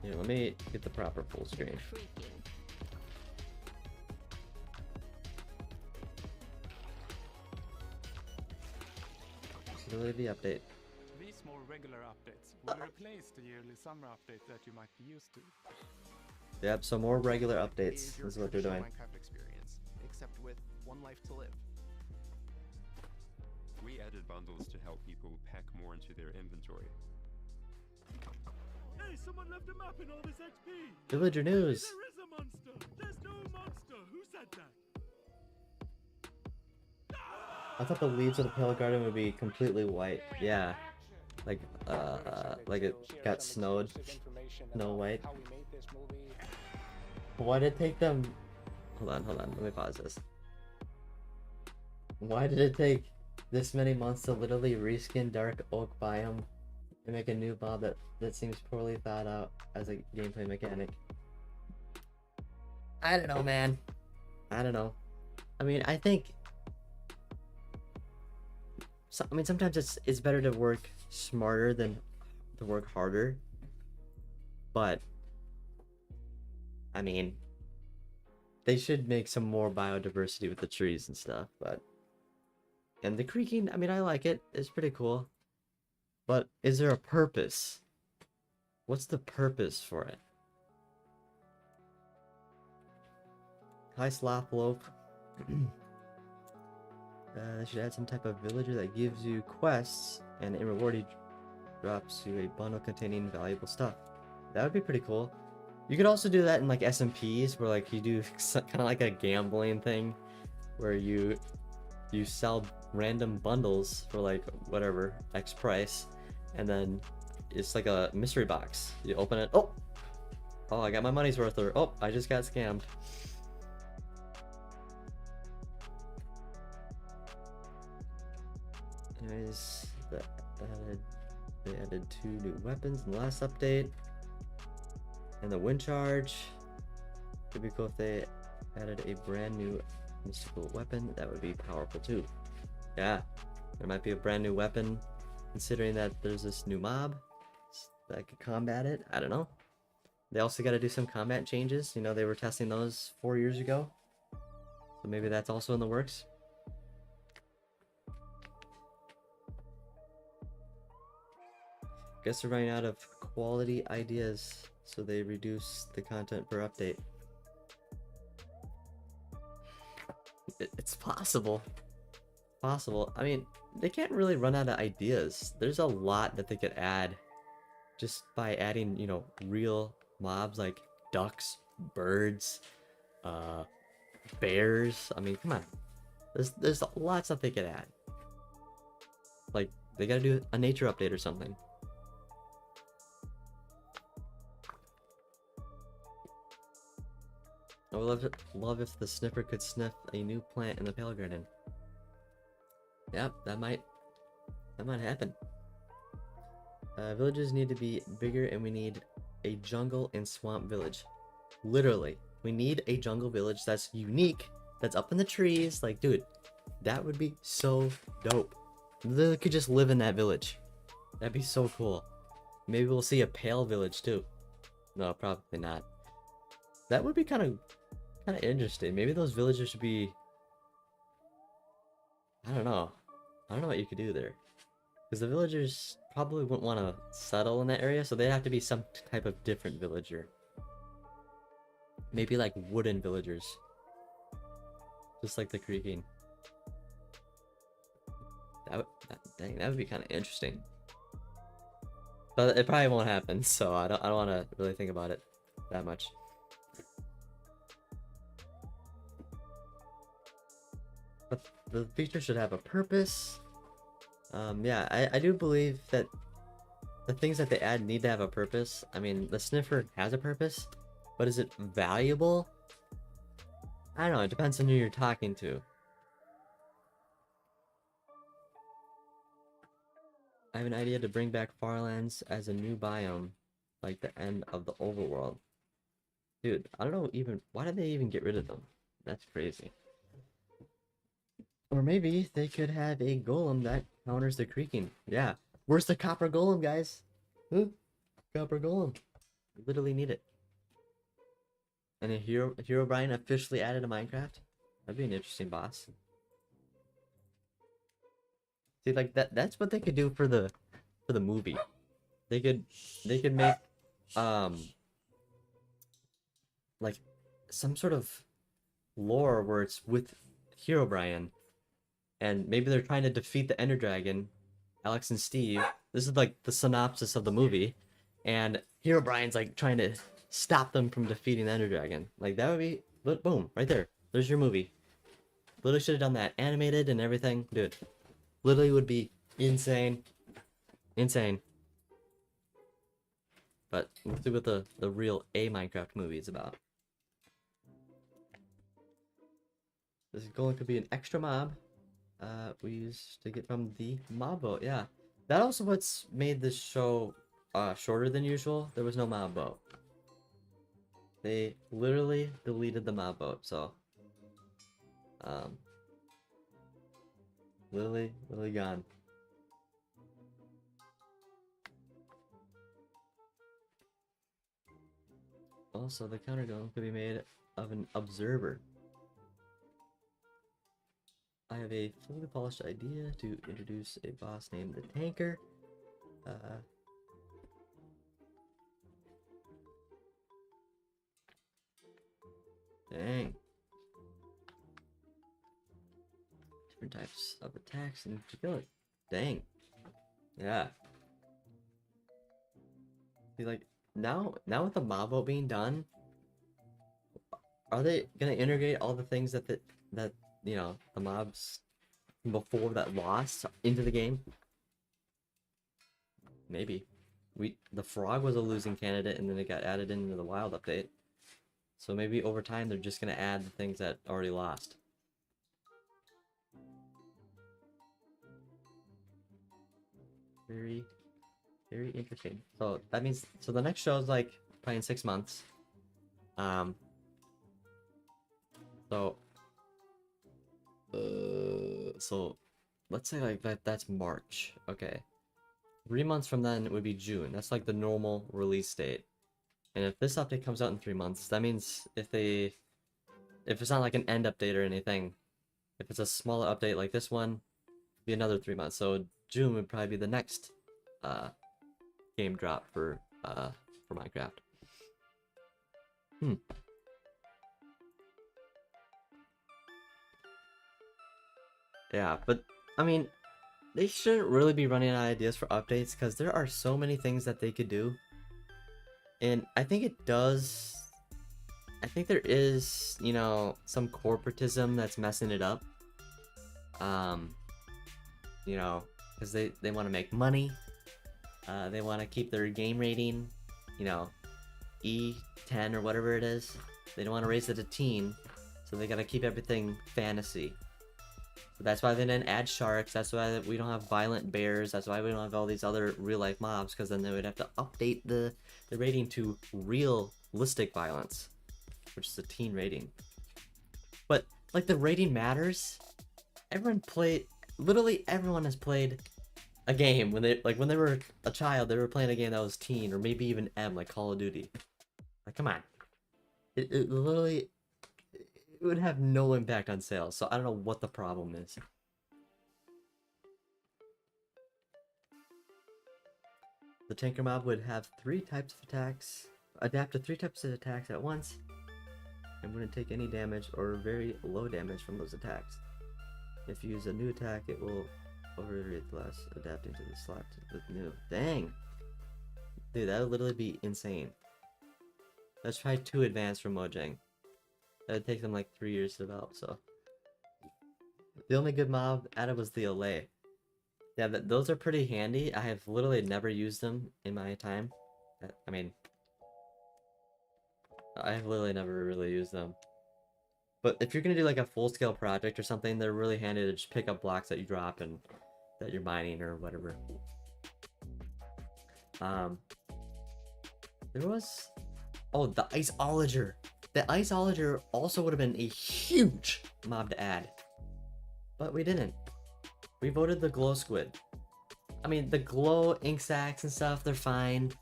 Here, let me get the proper full screen. Really the update. These more regular updates will replace the yearly summer update that you might be used to. Yep, so more regular updates. Your This is what they're doing. Minecraft experience, except with one life to live. We added bundles to help people pack more into their inventory. Hey, someone left a map in all this XP. Villager news. There is a monster. There's no monster. Who said that? I thought the leaves of the Pale Garden would be completely white. Yeah. Like it got snowed. Snow White. Why did it take them... Hold on. Let me pause this. Why did it take this many months to literally reskin Dark Oak biome and make a new mob that seems poorly thought out as a gameplay mechanic? I don't know, man. I don't know. I mean, I think... sometimes it's better to work smarter than to work harder. But I mean, they should make some more biodiversity with the trees and stuff. And the creaking, I mean, I like it. It's pretty cool. But is there a purpose? What's the purpose for it? Hi, Slothloaf. They should add some type of villager that gives you quests, and in reward he drops you a bundle containing valuable stuff. That would be pretty cool. You could also do that in like SMPs, where like you do kind of like a gambling thing, where you sell random bundles for like whatever X price, and then it's like a mystery box. You open it, oh, I got my money's worth, or oh, I just got scammed. Anyways, they added 2 new weapons in the last update. And the wind charge. It'd be cool if they added a brand new mystical weapon. That would be powerful too. Yeah, there might be a brand new weapon, considering that there's this new mob that could combat it. I don't know. They also got to do some combat changes. You know, they were testing those 4 years ago. So maybe that's also in the works. Guess they're running out of quality ideas, so they reduce the content per update. It's possible. Possible. I mean, they can't really run out of ideas. There's a lot that they could add just by adding, you know, real mobs like ducks, birds, bears. I mean, come on. There's lots that they could add. Like, they gotta do a nature update or something. I would love if the sniffer could sniff a new plant in the Pale Garden. Yep, that might happen. Villages need to be bigger, and we need a jungle and swamp village. Literally, we need a jungle village that's unique, that's up in the trees. Like, dude, that would be so dope. Literally could just live in that village. That'd be so cool. Maybe we'll see a pale village too. No, probably not. That would be kind of interesting. Maybe those villagers should be... I don't know what you could do there. Because the villagers probably wouldn't want to settle in that area, so they'd have to be some type of different villager. Maybe like wooden villagers. Just like the Creaking. Dang, that would be kind of interesting. But it probably won't happen, so I don't want to really think about it that much. But the feature should have a purpose. Yeah, I do believe that the things that they add need to have a purpose. I mean, the sniffer has a purpose, but is it valuable? I don't know, it depends on who you're talking to. I have an idea to bring back Farlands as a new biome, like the end of the overworld. Dude, I don't know even why did they even get rid of them? That's crazy. Or maybe they could have a golem that counters the creaking. Yeah. Where's the copper golem, guys? Huh? Copper golem. We literally need it. And a Hero Brian officially added to Minecraft? That'd be an interesting boss. See, like that's what they could do for the movie. They could make like some sort of lore where it's with Hero Brian, and maybe they're trying to defeat the Ender Dragon, Alex and Steve. This is like the synopsis of the movie, and Hero Brian's like trying to stop them from defeating the Ender Dragon. Like that would be, boom, right there. There's your movie. Literally should have done that, animated and everything, dude. Literally would be insane, insane. But let's see what the real Minecraft movie is about. This golem could be an extra mob. We used to get from the mob vote. Yeah, that also what's made this show shorter than usual. There was no mob vote. They literally deleted the mob vote. So, literally gone. Also, the counter golem could be made of an observer. I have a fully polished idea to introduce a boss named the Tanker. Dang. Different types of attacks and to kill it. Dang. Yeah. See, like, now with the mob vote being done, are they gonna integrate all the things that you know, the mobs before that lost into the game? Maybe. The frog was a losing candidate and then it got added into the wild update. So maybe over time they're just gonna add the things that already lost. Very, very interesting. So that means, so the next show is like probably in 6 months. So let's say like that's March. Okay. 3 months from then it would be June. That's like the normal release date. And if this update comes out in 3 months, that means if it's not like an end update or anything, if it's a smaller update like this one, it'd be another 3 months. So June would probably be the next game drop for Minecraft. Yeah, but I mean, they shouldn't really be running out of ideas for updates because there are so many things that they could do. And I think it does. I think there is, you know, some corporatism that's messing it up. You know, because they want to make money. They want to keep their game rating, you know, E10 or whatever it is. They don't want to raise it to teen, so they gotta keep everything fantasy. So that's why they didn't add sharks. That's why we don't have violent bears. That's why we don't have all these other real-life mobs, because then they would have to update the rating to realistic violence, which is a teen rating. But like the rating matters. Literally everyone has played a game when they were a child. They were playing a game that was teen or maybe even M, like Call of Duty. Like, come on. It literally, it would have no impact on sales. So I don't know what the problem is. The Tanker Mob would have 3 types of attacks, adapt to 3 types of attacks at once, and wouldn't take any damage or very low damage from those attacks. If you use a new attack, it will overrate the last, adapting to the slot with new. Dang! Dude, that would literally be insane. Let's try too advanced for Mojang. That would take them like 3 years to develop, so. The only good mob added was the Allay. Yeah, those are pretty handy. I have literally never used them in my time. I mean, I have literally never really used them. But if you're gonna do like a full-scale project or something, they're really handy to just pick up blocks that you drop and that you're mining or whatever. Oh, the iceologer. The iceologer also would have been a huge mob to add. But we didn't. We voted the glow squid. I mean, the glow ink sacs and stuff, they're fine.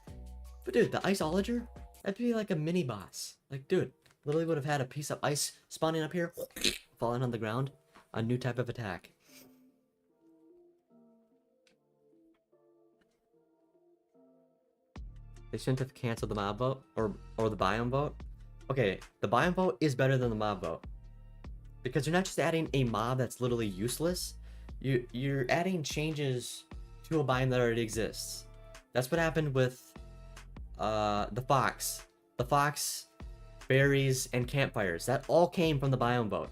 But dude, the iceologer? That'd be like a mini boss. Like, dude, literally would have had a piece of ice spawning up here, falling on the ground. A new type of attack. They shouldn't have canceled the mob vote or the biome vote. Okay, the biome vote is better than the mob vote. Because you're not just adding a mob that's literally useless. You're adding changes to a biome that already exists. That's what happened with the fox. The fox, berries, and campfires. That all came from the biome vote.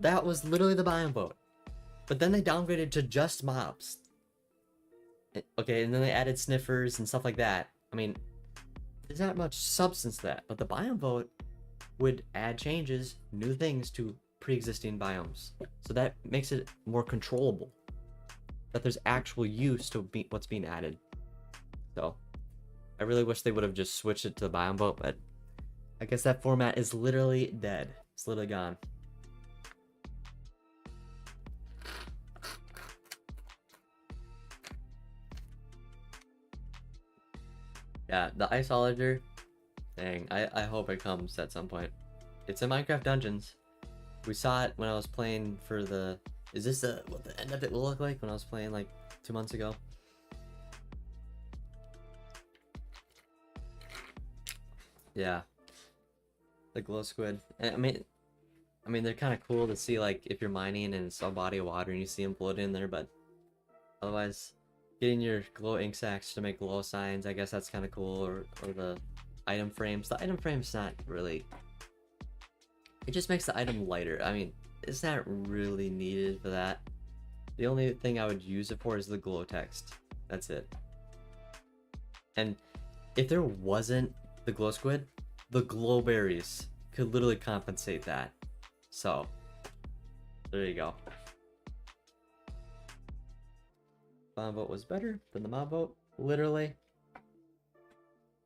That was literally the biome vote. But then they downgraded to just mobs. Okay, and then they added sniffers and stuff like that. I mean, there's not much substance to that, but the biome vote would add changes, new things to pre-existing biomes. So that makes it more controllable. That there's actual use to what's being added. So, I really wish they would have just switched it to the biome vote, but I guess that format is literally dead. It's literally gone. Yeah, the iceologer thing, I hope it comes at some point. It's in Minecraft Dungeons. We saw it when I was playing for the... Is this what the end of it will look like when I was playing like 2 months ago? Yeah. The glow squid. I mean they're kind of cool to see, like, if you're mining and it's a body of water and you see them float in there, but otherwise... Getting your glow ink sacs to make glow signs, I guess that's kind of cool, or the item frames. The item frame's not really... It just makes the item lighter. I mean, it's not really needed for that. The only thing I would use it for is the glow text. That's it. And if there wasn't the glow squid, the glow berries could literally compensate that. So, there you go. Bomb vote was better than the mob vote, literally.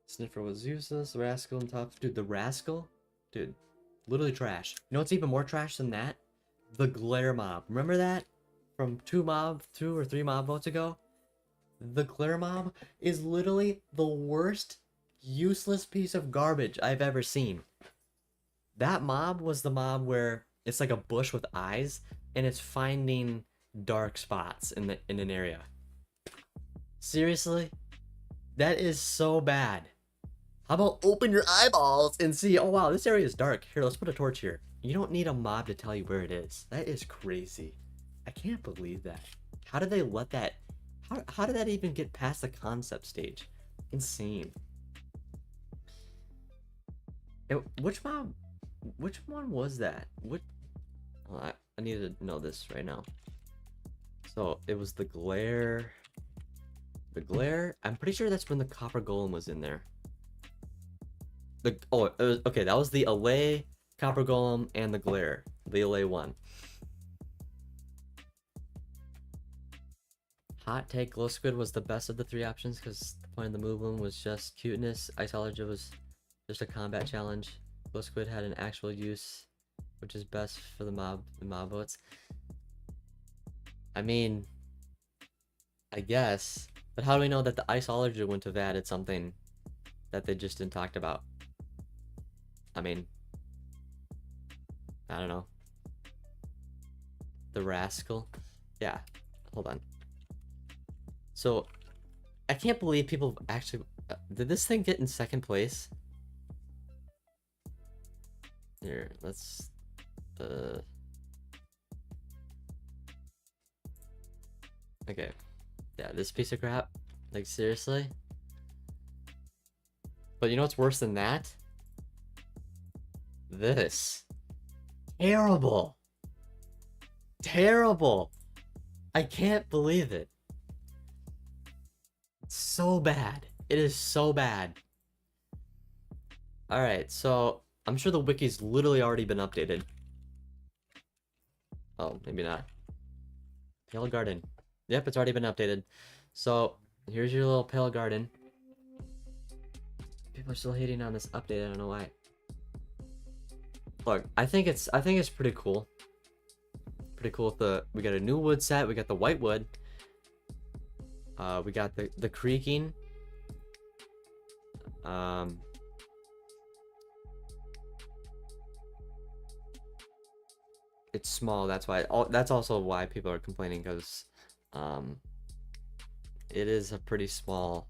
Sniffer was useless. Rascal and top. Dude, the rascal? Dude, literally trash. You know what's even more trash than that? The glare mob. Remember that? From 2 or 3 mob votes ago? The glare mob is literally the worst useless piece of garbage I've ever seen. That mob was the mob where it's like a bush with eyes and it's finding dark spots in an area. Seriously? That is so bad. How about open your eyeballs and see, oh wow, this area is dark. Here, let's put a torch here. You don't need a mob to tell you where it is. That is crazy. I can't believe that. How did they let that... How did that even get past the concept stage? Insane. Which mob... Which one was that? What... Oh, I need to know this right now. So, it was the glare... The glare? I'm pretty sure that's when the copper golem was in there. Okay, that was the allay, copper golem, and the glare. The allay one. Hot take, glow squid was the best of the 3 options because the point of the move one was just cuteness. Iceology was just a combat challenge. Glow squid had an actual use, which is best for the mob votes. I mean, I guess. But how do we know that the iceology wouldn't have added something that they just didn't talk about? I mean, I don't know. The rascal? Yeah, hold on. So, I can't believe people actually... did this thing get in 2nd place? Here, let's... Okay. Yeah, this piece of crap. Like, seriously? But you know what's worse than that? This. Terrible. Terrible. I can't believe it. It's so bad. It is so bad. Alright, so I'm sure the wiki's literally already been updated. Oh, maybe not. Pale Garden. Yep, it's already been updated. So, here's your little Pale Garden. People are still hating on this update. I don't know why. Look, I think it's pretty cool. Pretty cool. We got a new wood set. We got the white wood. We got the creaking. It's small. That's why. That's also why people are complaining, because it is a pretty small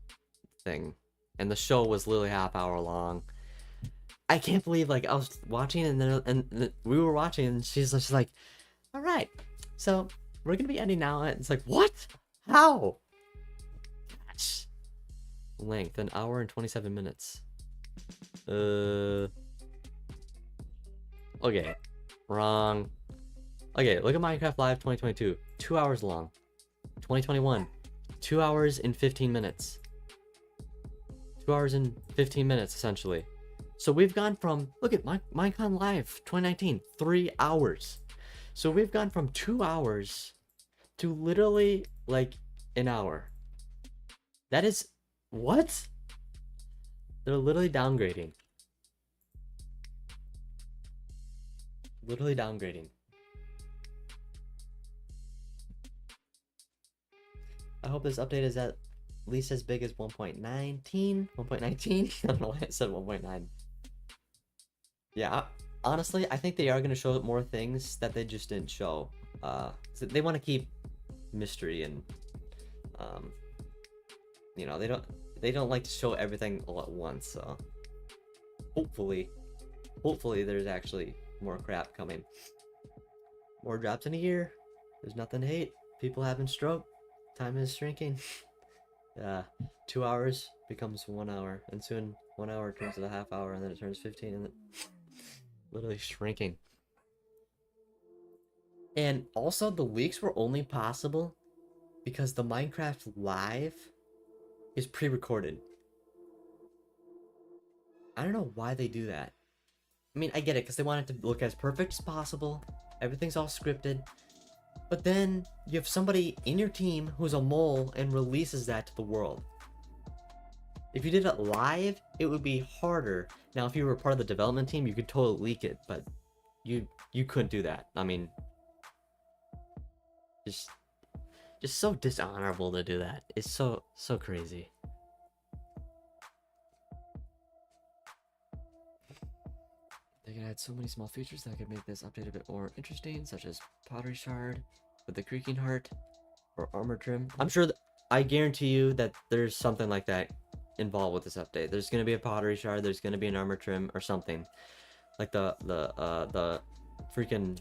thing, and the show was literally half-hour long. I can't believe, like, I was watching and we were watching and she's like, all right, so we're gonna be ending now. And it's like, what? How? Gosh. Length, 1 hour and 27 minutes. Okay, wrong. Okay, look at Minecraft Live 2022, 2 hours long. 2021, 2 hours and 15 minutes. 2 hours and 15 minutes, essentially. So we've gone from, look at Minecon Live 2019, 3 hours. So we've gone from 2 hours to literally like an hour. That is, what? They're literally downgrading. Literally downgrading. I hope this update is at least as big as 1.19. 1.19? I don't know why I said 1.9. Yeah, honestly, I think they are going to show more things that they just didn't show. So they want to keep mystery, and you know, they don't like to show everything all at once. So hopefully there's actually more crap coming. More drops in a year. There's nothing to hate. People having stroke. Time is shrinking. 2 hours becomes 1 hour, and soon 1 hour turns to a half hour, and then it turns 15, and then literally shrinking. And also, the leaks were only possible because the Minecraft Live is pre-recorded. I don't know why they do that. I mean, I get it, because they want it to look as perfect as possible. Everything's all scripted. But then you have somebody in your team who's a mole and releases that to the world. If you did it live, it would be harder. Now, if you were part of the development team, you could totally leak it, but you couldn't do that. I mean, just so dishonorable to do that. It's so crazy. They could add so many small features that could make this update a bit more interesting, such as pottery shard with the creaking heart or armor trim. I'm sure I guarantee you that there's something like that involved with this update. There's going to be a pottery shard, there's going to be an armor trim or something. Like the freaking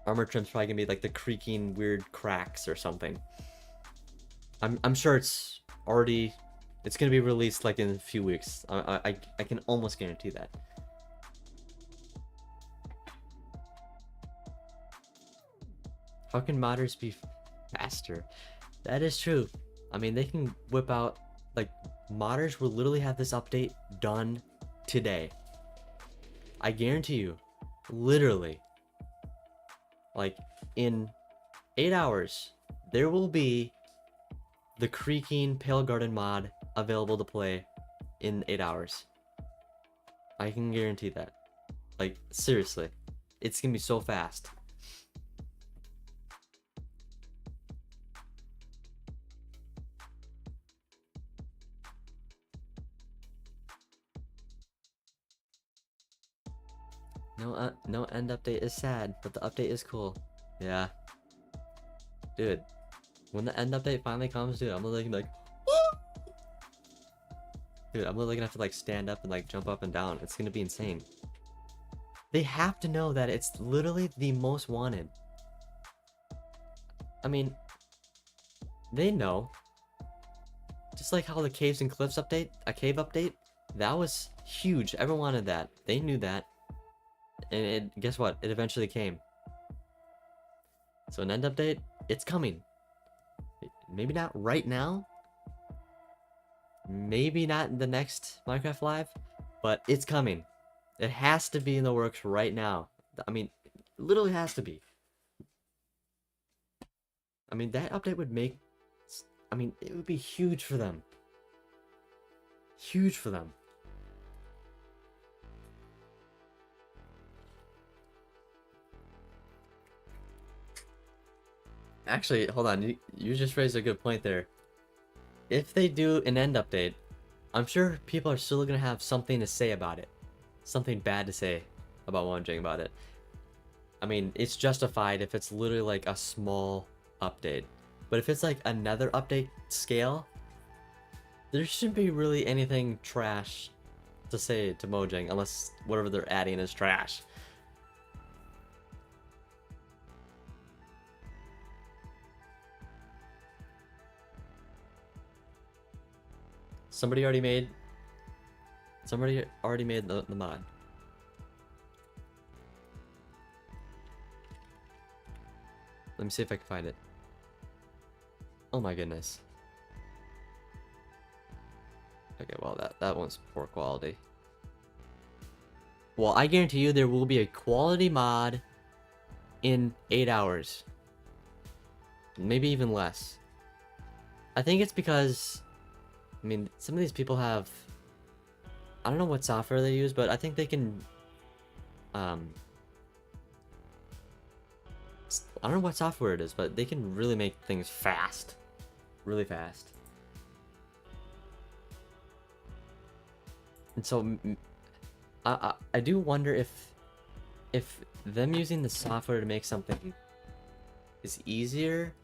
armor trim's probably going to be like the creaking weird cracks or something. I'm sure it's going to be released like in a few weeks. I can almost guarantee that. How can modders be faster? That is true. I mean, they can whip out, like, modders will literally have this update done today. I guarantee you, literally, like, in 8 hours, there will be the Creaking Pale Garden mod available to play in 8 hours. I can guarantee that. Like, seriously. It's gonna be so fast. No end update is sad, but the update is cool. Yeah. Dude, when the end update finally comes, dude, I'm literally like, woo! Dude, I'm literally gonna have to like stand up and like jump up and down. It's gonna be insane. They have to know that it's literally the most wanted. I mean, they know. Just like how the Caves and Cliffs update, a cave update, that was huge. Everyone wanted that. They knew that. And guess what? It eventually came. So an end update, it's coming. Maybe not right now. Maybe not in the next Minecraft Live, but it's coming. It has to be in the works right now. I mean, it literally has to be. I mean, that update would make... I mean, it would be huge for them. Huge for them. Actually, hold on. You just raised a good point there. If they do an end update, I'm sure people are still gonna have something to say about it. Something bad to say about Mojang about it. I mean, it's justified if it's literally like a small update. But if it's like another update scale, there shouldn't be really anything trash to say to Mojang unless whatever they're adding is trash. Somebody already made the mod. Let me see if I can find it. Oh my goodness. Okay, well that one's poor quality. Well, I guarantee you there will be a quality mod in 8 hours. Maybe even less. I think it's because, I mean, some of these people have, I don't know what software they use, but I think they can, I don't know what software it is, but they can really make things fast. Really fast. And so, I do wonder if them using the software to make something is easier,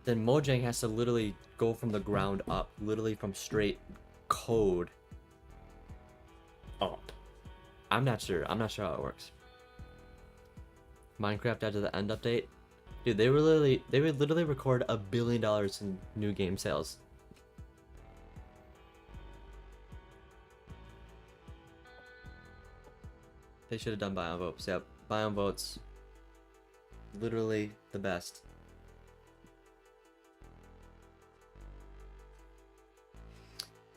then Mojang has to literally go from the ground up, literally from straight code up. I'm not sure how it works. Minecraft after the end update, dude, they would literally record $1 billion in new game sales. They should have done biome votes. Yep, biome votes, literally the best.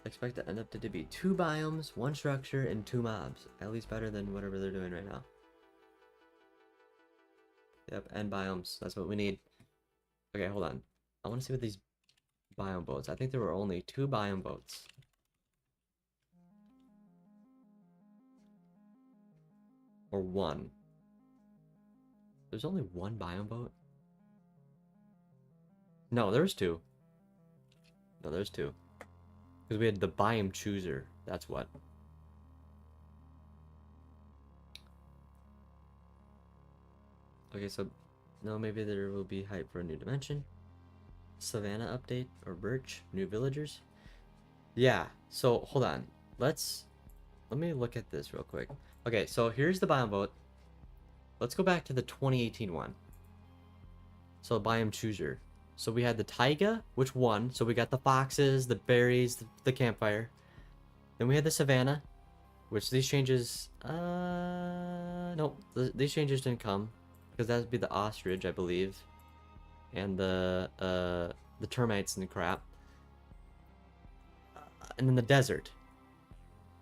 Expect the end update to be 2 biomes, 1 structure, and 2 mobs. At least better than whatever they're doing right now. Yep, and biomes. That's what we need. Okay, hold on. I want to see what these biome votes. I think there were only 2 biome votes. Or 1. There's only 1 biome vote? No, there's 2. No, there's 2. Because we had the biome chooser. That's what. Okay, so no, maybe there will be hype for a new dimension. Savannah update or birch, new villagers. Yeah, so hold on. Let me look at this real quick. Okay, so here's the biome vote. Let's go back to the 2018 one. So biome chooser. So we had the taiga, which won. So we got the foxes, the berries, the campfire. Then we had the savannah, which these changes, nope, these changes didn't come. Because that would be the ostrich, I believe. And the termites and crap. And then the desert.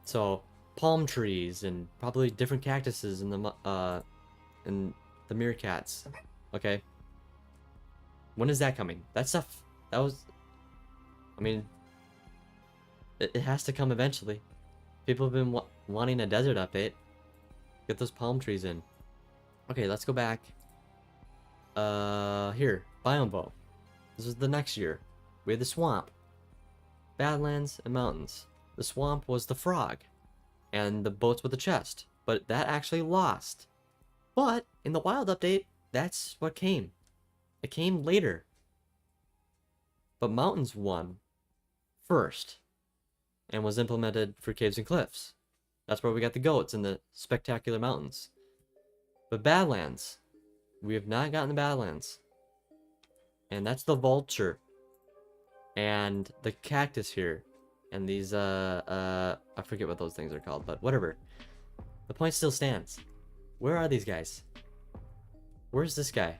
So palm trees and probably different cactuses and the meerkats. Okay. When is that coming? That stuff, that was, I mean, it has to come eventually. People have been wanting a desert update. Get those palm trees in. Okay, let's go back. Here, biome vote. This is the next year. We had the swamp, badlands, and mountains. The swamp was the frog, and the boats with the chest. But that actually lost. But in the wild update, that's what came. It came later. But mountains won first, and was implemented for caves and cliffs. That's where we got the goats and the spectacular mountains. But Badlands, we have not gotten the Badlands. And that's the vulture. And the cactus here. And these, I forget what those things are called, but whatever. The point still stands. Where are these guys? Where's this guy?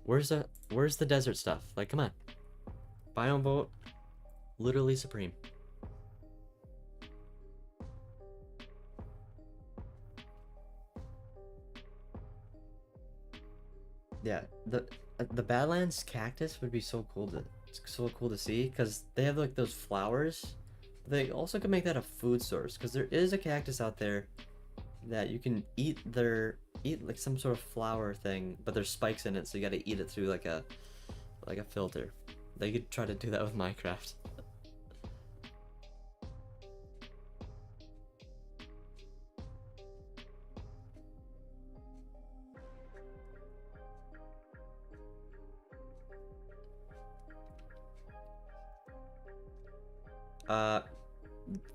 Where's the desert stuff? Like, come on. Biome vote, literally supreme. Yeah, the Badlands cactus would be so cool to see, because they have like those flowers. They also could make that a food source, because there is a cactus out there that you can eat like some sort of flower thing, but there's spikes in it, so you gotta eat it through like a filter. They could try to do that with Minecraft.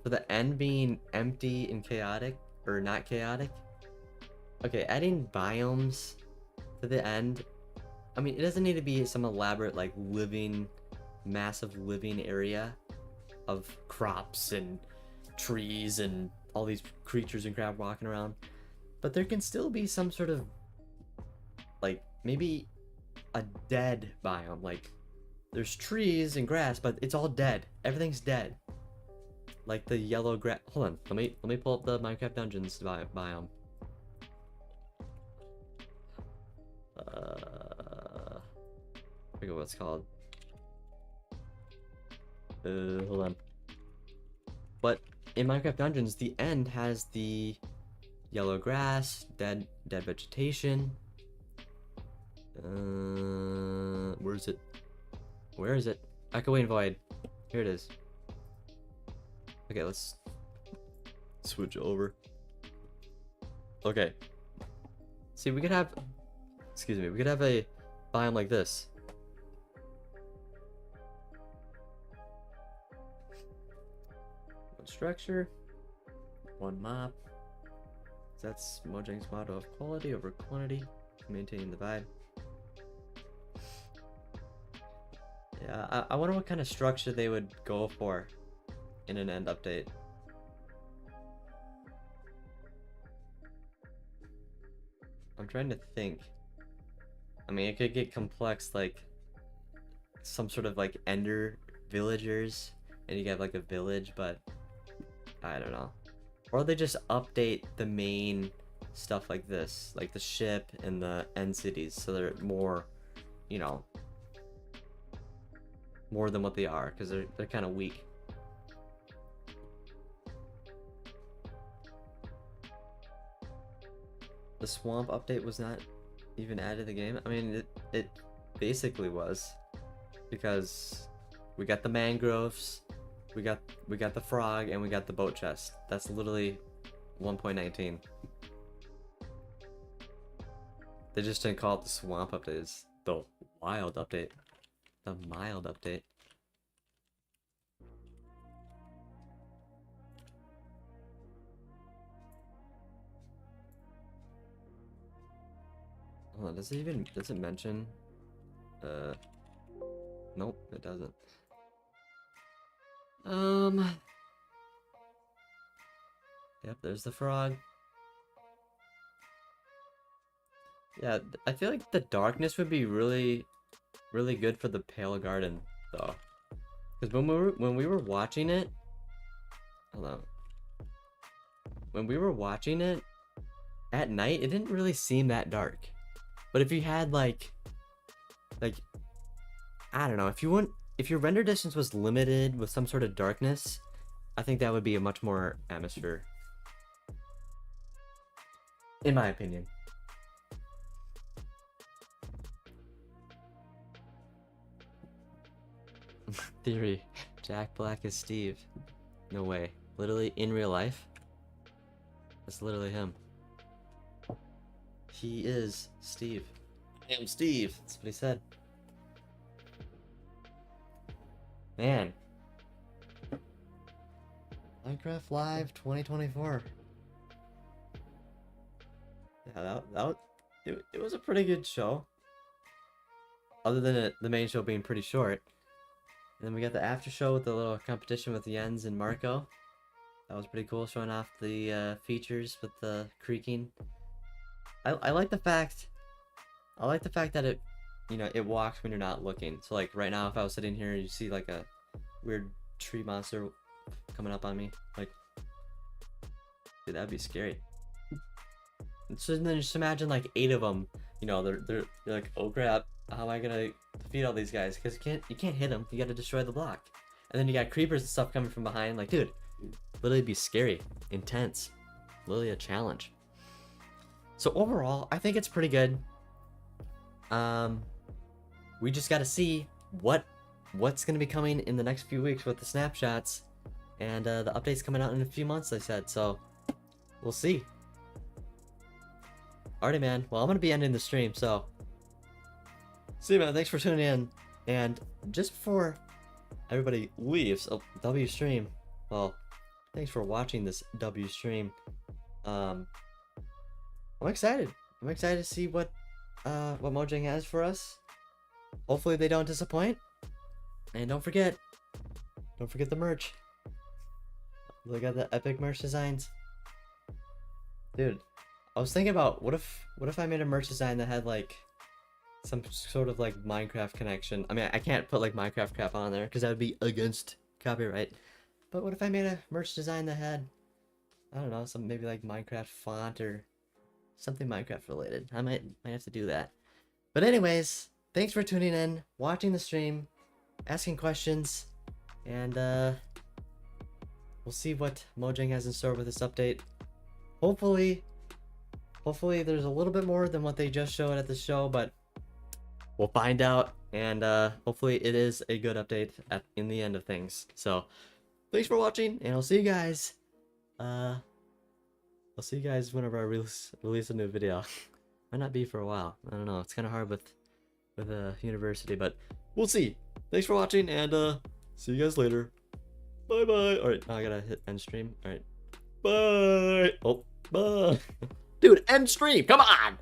For the end being empty and chaotic, or not chaotic. Okay, adding biomes to the end. I mean, it doesn't need to be some elaborate, like, massive living area of crops and trees and all these creatures and crap walking around. But there can still be some sort of, like, maybe a dead biome. Like, there's trees and grass, but it's all dead. Everything's dead. Like the yellow grass. Hold on, let me pull up the Minecraft Dungeons biome. I forget what it's called. Hold on. But in Minecraft Dungeons, the end has the yellow grass, dead vegetation. Where is it? Where is it? Echoing Void. Here it is. Okay, let's switch over. Okay. See, we could have, excuse me, we could have a biome like this. One structure, one map. That's Mojang's motto of quality over quantity, maintaining the vibe. Yeah, I wonder what kind of structure they would go for in an end update. I'm trying to think. I mean, it could get complex, like some sort of like ender villagers, and you get like a village, but I don't know. Or they just update the main stuff like this, like the ship and the end cities, so they're more, you know, more than what they are, because they're kind of weak. The swamp update was not even added to the game. I mean, it basically was, because we got the mangroves, we got the frog, and we got the boat chest. That's literally 1.19. They just didn't call it the swamp update. It's the wild update, the mild update. Hold on, does it mention? Nope, it doesn't. Yep, there's the frog. Yeah, I feel like the darkness would be really good for the Pale Garden, though. Because when we were watching it, hold on. When we were watching it at night, it didn't really seem that dark. But if you had like I don't know, if your render distance was limited with some sort of darkness, I think that would be a much more atmosphere, in my opinion. Theory, Jack Black is Steve. No way. Literally in real life, that's literally him. He is Steve. I am Steve. That's what he said. Man. Minecraft Live 2024. Yeah, it was a pretty good show. Other than the main show being pretty short. And then we got the after show with the little competition with Jens and Marco. That was pretty cool, showing off the features with the creaking. I like the fact that it, you know, it walks when you're not looking. So like right now, if I was sitting here and you see like a weird tree monster coming up on me, like, dude, that'd be scary. And so then just imagine like 8 of them, you know, they're like, oh crap, how am I gonna defeat all these guys? Because you can't hit them, you gotta destroy the block. And then you got creepers and stuff coming from behind, like, dude, literally be scary, intense, literally a challenge. So overall, I think it's pretty good. We just got to see what's going to be coming in the next few weeks with the snapshots, and the update's coming out in a few months, they said. So we'll see. Alrighty, man. Well, I'm going to be ending the stream, so see you, man. Thanks for tuning in. And just before everybody leaves, W stream. Well, thanks for watching this W stream. I'm excited. I'm excited to see what Mojang has for us. Hopefully they don't disappoint. And don't forget the merch. Look at the epic merch designs. Dude, I was thinking about what if I made a merch design that had like some sort of like Minecraft connection. I mean, I can't put like Minecraft crap on there because that would be against copyright. But what if I made a merch design that had, I don't know, some maybe like Minecraft font or something Minecraft related? I might have to do that. But anyways, thanks for tuning in, watching the stream, asking questions, and we'll see what Mojang has in store with this update. Hopefully there's a little bit more than what they just showed at the show, but we'll find out, and hopefully it is a good update in the end of things. So thanks for watching, and I'll see you guys. I'll see you guys whenever I release a new video. Might not be for a while. I don't know. It's kind of hard with university, but we'll see. Thanks for watching, and see you guys later. Bye bye. All right, now I gotta hit end stream. All right, bye. Oh, bye. Dude, end stream. Come on.